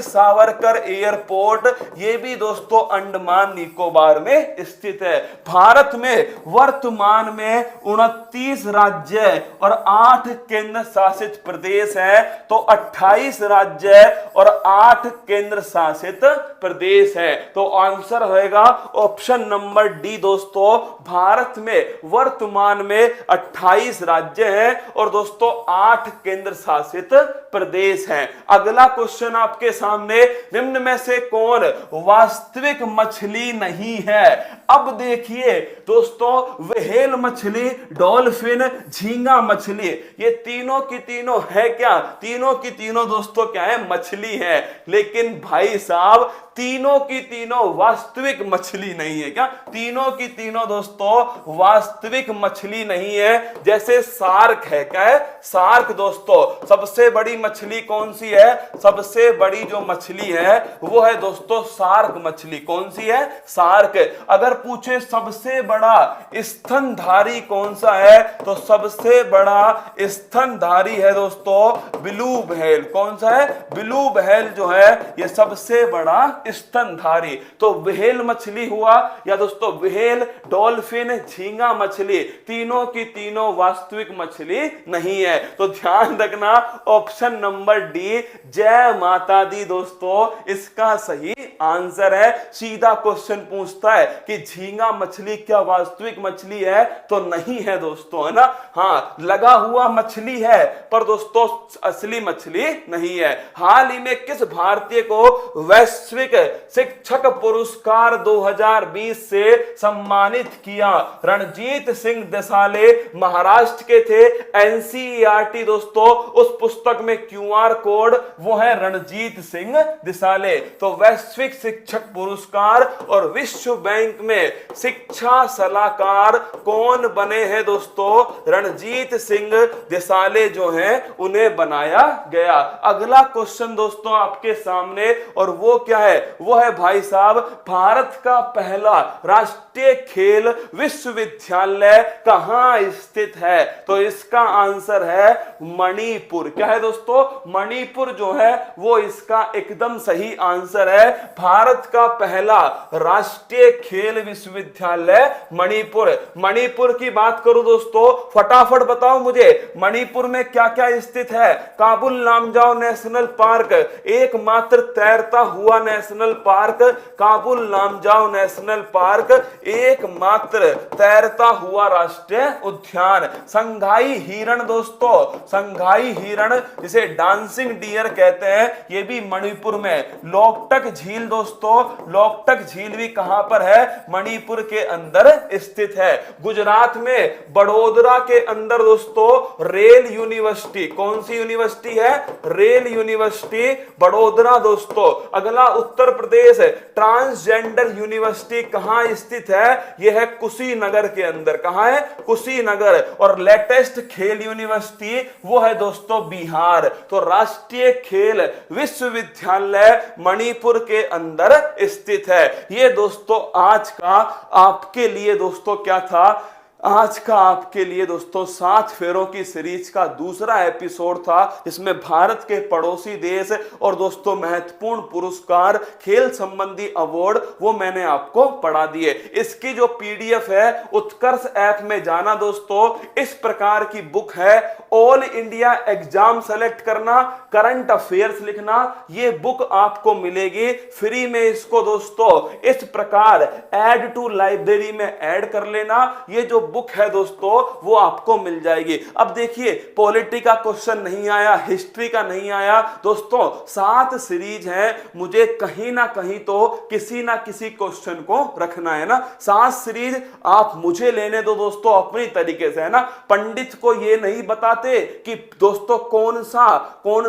सावरकर एयरपोर्ट ये भी दोस्तों अंडमान निकोबार में स्थित है। भारत में वर्तमान में 29 राज्य और 8 केंद्र शासित प्रदेश हैं, तो 28 राज्य और 8 केंद्र शासित प्रदेश है। तो आंसर होगा ऑप्शन नंबर डी दोस्तों। भारत में वर्तमान में 28 राज्य हैं और दोस्तों 8 केंद्र शासित प्रदेश हैं। अगला क्वेश्चन आपके सामने, निम्न में से कौन वास्तविक मछली नहीं है? अब देखिए दोस्तों, व्हेल मछली, डॉल्फिन, झींगा मछली, ये तीनों की तीनों है क्या? तीनों की तीनों दोस्तों क्या है? मछली है। लेकिन भाई साहब तीनों की तीनों वास्तविक मछली नहीं है। क्या तीनों की तीनों दोस्तों वास्तविक मछली नहीं है? जैसे शार्क है, क्या है? शार्क दोस्तों सबसे बड़ी मछली कौन सी है? सबसे बड़ी जो मछली है वो है दोस्तों शार्क मछली। कौन सी है? शार्क। अगर पूछे सबसे बड़ा स्तनधारी कौन सा है, तो सबसे बड़ा स्तनधारी है दोस्तों ब्लू व्हेल। कौन सा है? ब्लू व्हेल जो है ये सबसे बड़ा स्तनधारी। तो व्हेल मछली हुआ या दोस्तों व्हेल, डॉल्फिन, झींगा मछली, तीनों की तीनों वास्तविक मछली नहीं है। तो ध्यान रखना ऑप्शन नंबर डी जय माता दी दोस्तों इसका सही आंसर है। सीधा क्वेश्चन पूछता है कि झींगा मछली क्या वास्तविक मछली है? तो नहीं है दोस्तों, है ना। हाँ, लगा हुआ मछली है पर दोस्तों असली मछली नहीं है। हाल ही में किस भारतीय को वैश्विक शिक्षक पुरस्कार 2020 से सम्मानित किया? रणजीत सिंह देसाले महाराष्ट्र के थे। एनसीईआरटी दोस्तों उस पुस्तक में क्यूआर कोड वो है रणजीत सिंह देसाले। तो वैश्विक शिक्षक पुरस्कार और विश्व बैंक में शिक्षा सलाहकार कौन बने हैं दोस्तों? रणजीत सिंह देसाले जो हैं उन्हें बनाया गया। अगला क्वेश्चन दोस्तों आपके सामने, और वो क्या है? वो है भाई साहब भारत का पहला राष्ट्रीय खेल विश्वविद्यालय कहां स्थित है? तो इसका आंसर है मणिपुर। क्या है दोस्तों? मणिपुर जो है वो इसका एकदम सही आंसर है। भारत का पहला राष्ट्रीय खेल विश्वविद्यालय मणिपुर। मणिपुर की बात करूं दोस्तों, फटाफट बताओ मुझे मणिपुर में क्या क्या स्थित है? काबुल लामजाओ नेशनल पार्क, एकमात्र तैरता हुआ national park Kabul Lamjao national park, एकमात्र तैरता हुआ राष्ट्रीय उद्यान। संघाई हिरण दोस्तों, संघाई हिरण जिसे डांसिंग डियर कहते हैं, ये भी मणिपुर में। लोकटक झील दोस्तों, लोकटक झील भी कहां पर है? मणिपुर के अंदर स्थित है। गुजरात में बड़ोदरा के अंदर दोस्तों रेल यूनिवर्सिटी, कौन सी यूनिवर्सिटी है? रेल यूनिवर्सिटी बड़ोदरा दोस्तों। अगला उत्तर प्रदेश ट्रांसजेंडर यूनिवर्सिटी कहां स्थित है? यह है कुशीनगर के अंदर। कहां है? कुशीनगर। और लेटेस्ट खेल यूनिवर्सिटी वो है दोस्तों बिहार। तो राष्ट्रीय खेल विश्वविद्यालय मणिपुर के अंदर स्थित है। ये दोस्तों आज का आपके लिए दोस्तों क्या था? आज का आपके लिए दोस्तों 7 फेरों की सीरीज का दूसरा एपिसोड था, जिसमें भारत के पड़ोसी देश और दोस्तों महत्वपूर्ण पुरस्कार, खेल संबंधी अवार्ड वो मैंने आपको पढ़ा दिए। इसकी जो पीडीएफ है उत्कर्ष ऐप में जाना दोस्तों, इस प्रकार की बुक है। ऑल इंडिया एग्जाम सेलेक्ट करना, करंट अफेयर्स लिखना, ये बुक आपको मिलेगी फ्री में। इसको दोस्तों इस प्रकार ऐड टू लाइब्रेरी में ऐड कर लेना। ये जो बुक है दोस्तों वो आपको मिल जाएगी। अब देखिए, पॉलिटी का क्वेश्चन नहीं आया, हिस्ट्री का नहीं आया दोस्तों, 7 सीरीज है, मुझे कहीं ना कहीं तो किसी ना किसी क्वेश्चन को रखना है ना। 7 सीरीज आप मुझे लेने दो दोस्तों अपनी तरीके से, है ना। पंडित को ये नहीं बताते कि दोस्तों कौन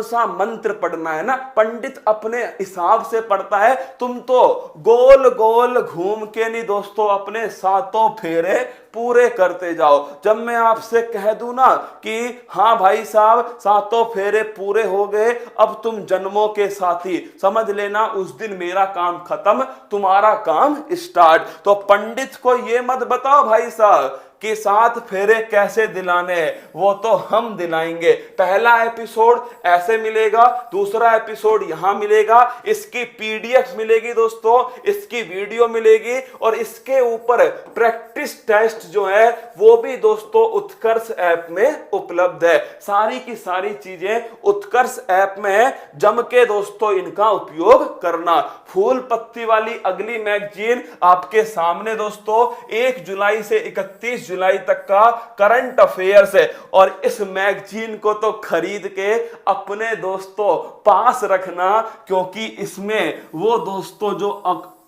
सा मंत्र पढ़ना है ना, पंडित अपने हिसाब से पढ़ता है। तुम तो गोल गोल घूम के नहीं दोस्तों अपने 7 फेरे पूरे करते जाओ। जब मैं आपसे कह दूं ना कि हाँ भाई साहब 7 फेरे पूरे हो गए, अब तुम जन्मों के साथी, समझ लेना उस दिन मेरा काम खत्म, तुम्हारा काम स्टार्ट। तो पंडित को ये मत बताओ भाई साहब कि 7 फेरे कैसे दिलाने, वो तो हम दिलाएंगे। पहला एपिसोड ऐसे मिलेगा, दूसरा एपिसोड यहां मिलेगा, इसकी पीडीएफ मिलेगी दोस्तों, इसकी वीडियो मिलेगी, और इसके ऊपर प्रैक्टिस टेस्ट जो है वो भी दोस्तों उत्कर्ष ऐप में उपलब्ध है। सारी की सारी चीजें उत्कर्ष ऐप में है, जम के दोस्तों इनका उपयोग करना। फूल पत्ती वाली अगली मैगजीन आपके सामने दोस्तों 1 जुलाई से 31 जुलाई तक का करंट अफेयर्स है, और इस मैगजीन को तो खरीद के अपने दोस्तों पास रखना, क्योंकि इसमें वो दोस्तों जो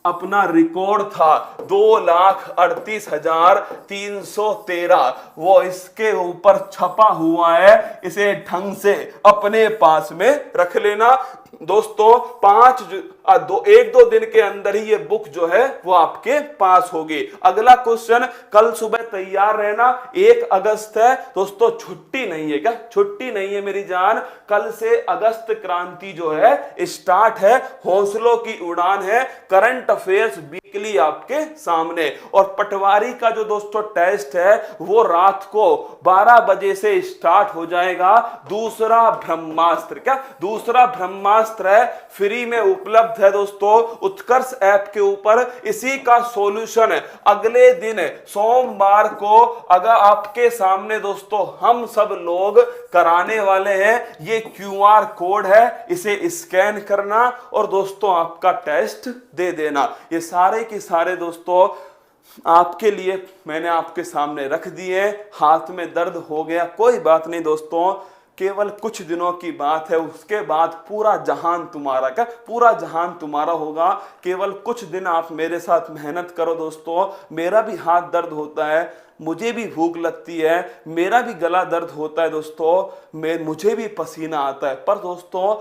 अपना रिकॉर्ड था 2,38,313 वो इसके ऊपर छपा हुआ है। इसे ढंग से अपने पास में रख लेना दोस्तों। 1-2 दिन के अंदर ही ये बुक जो है वो आपके पास होगी। अगला क्वेश्चन, कल सुबह तैयार रहना, 1 अगस्त है दोस्तों, छुट्टी नहीं है क्या? छुट्टी नहीं है मेरी जान, कल से अगस्त क्रांति जो है स्टार्ट है, हौसलों की उड़ान है। करंट अफेयर्स वीकली आपके सामने, और पटवारी का जो दोस्तों टेस्ट है वो रात को 12 बजे से स्टार्ट हो जाएगा। दूसरा ब्रह्मास्त्र, क्या दूसरा ब्रह्मास्त्र है, फ्री में उपलब्ध है दोस्तों उत्कर्ष ऐप के ऊपर। इसी का सॉल्यूशन अगले दिन सोमवार को अगर आपके सामने दोस्तों हम सब लोग कराने वाले हैं। ये क्यूआर कोड है, इसे स्कैन करना और दोस्तों आपका टेस्ट दे देना। ये सारे के सारे दोस्तों आपके लिए मैंने आपके सामने रख दिए। हाथ में दर्द हो गया, कोई बात नहीं दोस्तों, केवल कुछ दिनों की बात है, उसके बाद पूरा जहान तुम्हारा, क्या पूरा जहान तुम्हारा होगा। केवल कुछ दिन आप मेरे साथ मेहनत करो दोस्तों। मेरा भी हाथ दर्द होता है, मुझे भी भूख लगती है, मेरा भी गला दर्द होता है दोस्तों, मुझे भी पसीना आता है, पर दोस्तों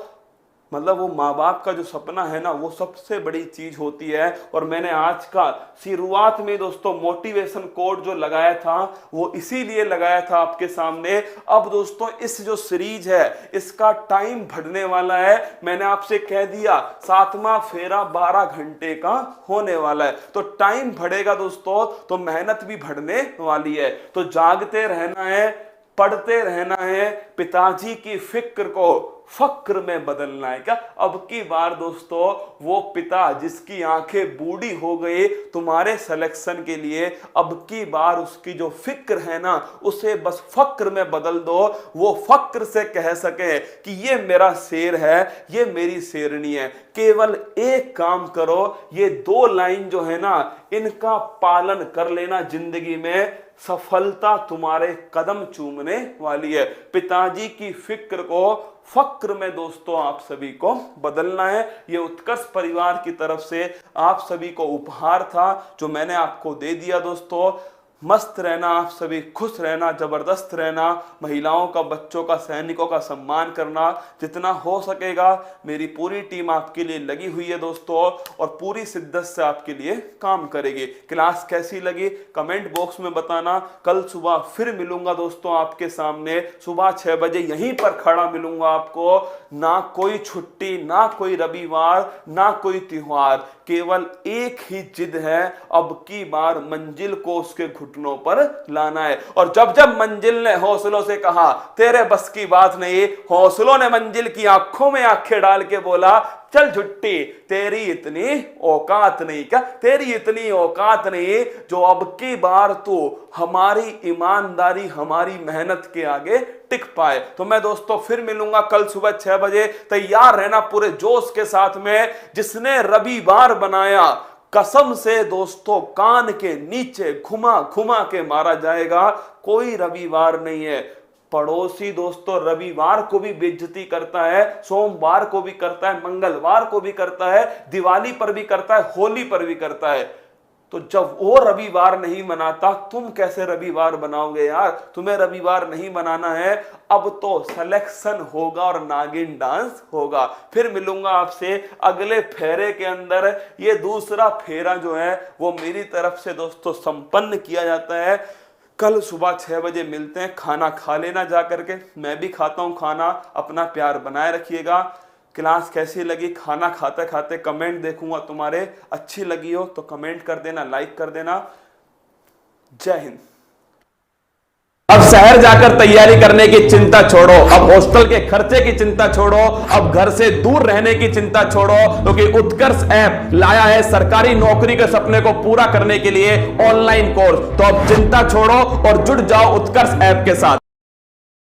मतलब वो माँ बाप का जो सपना है ना वो सबसे बड़ी चीज होती है। और मैंने आज का शुरुआत में दोस्तों मोटिवेशन कोड जो लगाया था वो इसीलिए लगाया था आपके सामने। अब दोस्तों इस जो सीरीज है इसका टाइम बढ़ने वाला है, मैंने आपसे कह दिया 7वां फेरा 12 घंटे का होने वाला है, तो टाइम बढ़ेगा दोस्तों, तो मेहनत भी बढ़ने वाली है। तो जागते रहना है, पढ़ते रहना है, पिताजी की फिक्र को फक्र में बदलना है। क्या अब की बार दोस्तों वो पिता जिसकी आंखें बूढ़ी हो गई तुम्हारे सिलेक्शन के लिए, अब की बार उसकी जो फिक्र है ना उसे बस फक्र में बदल दो। वो फक्र से कह सके कि ये मेरा शेर है, ये मेरी शेरनी है। केवल एक काम करो, ये 2 लाइन जो है ना इनका पालन कर लेना, जिंदगी में सफलता तुम्हारे कदम चूमने वाली है। पिताजी की फिक्र को फक्र में दोस्तों आप सभी को बदलना है। ये उत्कर्ष परिवार की तरफ से आप सभी को उपहार था जो मैंने आपको दे दिया दोस्तों। मस्त रहना, आप सभी खुश रहना, जबरदस्त रहना, महिलाओं का, बच्चों का, सैनिकों का सम्मान करना, जितना हो सकेगा। मेरी पूरी टीम आपके लिए लगी हुई है दोस्तों और पूरी शिद्दत से आपके लिए काम करेगी। क्लास कैसी लगी कमेंट बॉक्स में बताना। कल सुबह फिर मिलूंगा दोस्तों आपके सामने, सुबह 6 बजे यहीं पर खड़ा मिलूंगा आपको। ना कोई छुट्टी, ना कोई रविवार, ना कोई त्योहार, केवल एक ही जिद है, अब की बार मंजिल को उसके घुटनों पर लाना है। और जब जब मंजिल ने हौसलों से कहा तेरे बस की बात नहीं, हौसलों ने मंजिल की आंखों में आंखें डाल के बोला चल झुट्टी, तेरी इतनी औकात नहीं, क्या तेरी इतनी औकात नहीं जो अब की बार तू हमारी ईमानदारी हमारी मेहनत के आगे टिक पाए। तो मैं दोस्तों फिर मिलूंगा कल सुबह 6 बजे। तैयार रहना पूरे जोश के साथ में। जिसने रविवार बनाया कसम से दोस्तों कान के नीचे घुमा घुमा के मारा जाएगा। कोई रविवार नहीं है। पड़ोसी दोस्तों रविवार को भी बेइज्जती करता है, सोमवार को भी करता है, मंगलवार को भी करता है, दिवाली पर भी करता है, होली पर भी करता है। तो जब वो रविवार नहीं मनाता तुम कैसे रविवार बनाओगे यार? तुम्हें रविवार नहीं बनाना है। अब तो सिलेक्शन होगा और नागिन डांस होगा। फिर मिलूंगा आपसे अगले फेरे के अंदर। ये दूसरा फेरा जो है वो मेरी तरफ से दोस्तों संपन्न किया जाता है। कल सुबह 6 बजे मिलते हैं। खाना खा लेना जा करके, मैं भी खाता हूं खाना। अपना प्यार बनाए रखिएगा। क्लास कैसी लगी खाना खाते खाते कमेंट देखूंगा तुम्हारे। अच्छी लगी हो तो कमेंट कर देना, लाइक कर देना। जय हिंद। अब शहर जाकर तैयारी करने की चिंता छोड़ो, अब हॉस्टल के खर्चे की चिंता छोड़ो, अब घर से दूर रहने की चिंता छोड़ो, क्योंकि उत्कर्ष ऐप लाया है सरकारी नौकरी के सपने को पूरा करने के लिए ऑनलाइन कोर्स। तो अब चिंता छोड़ो और जुड़ जाओ उत्कर्ष ऐप के साथ।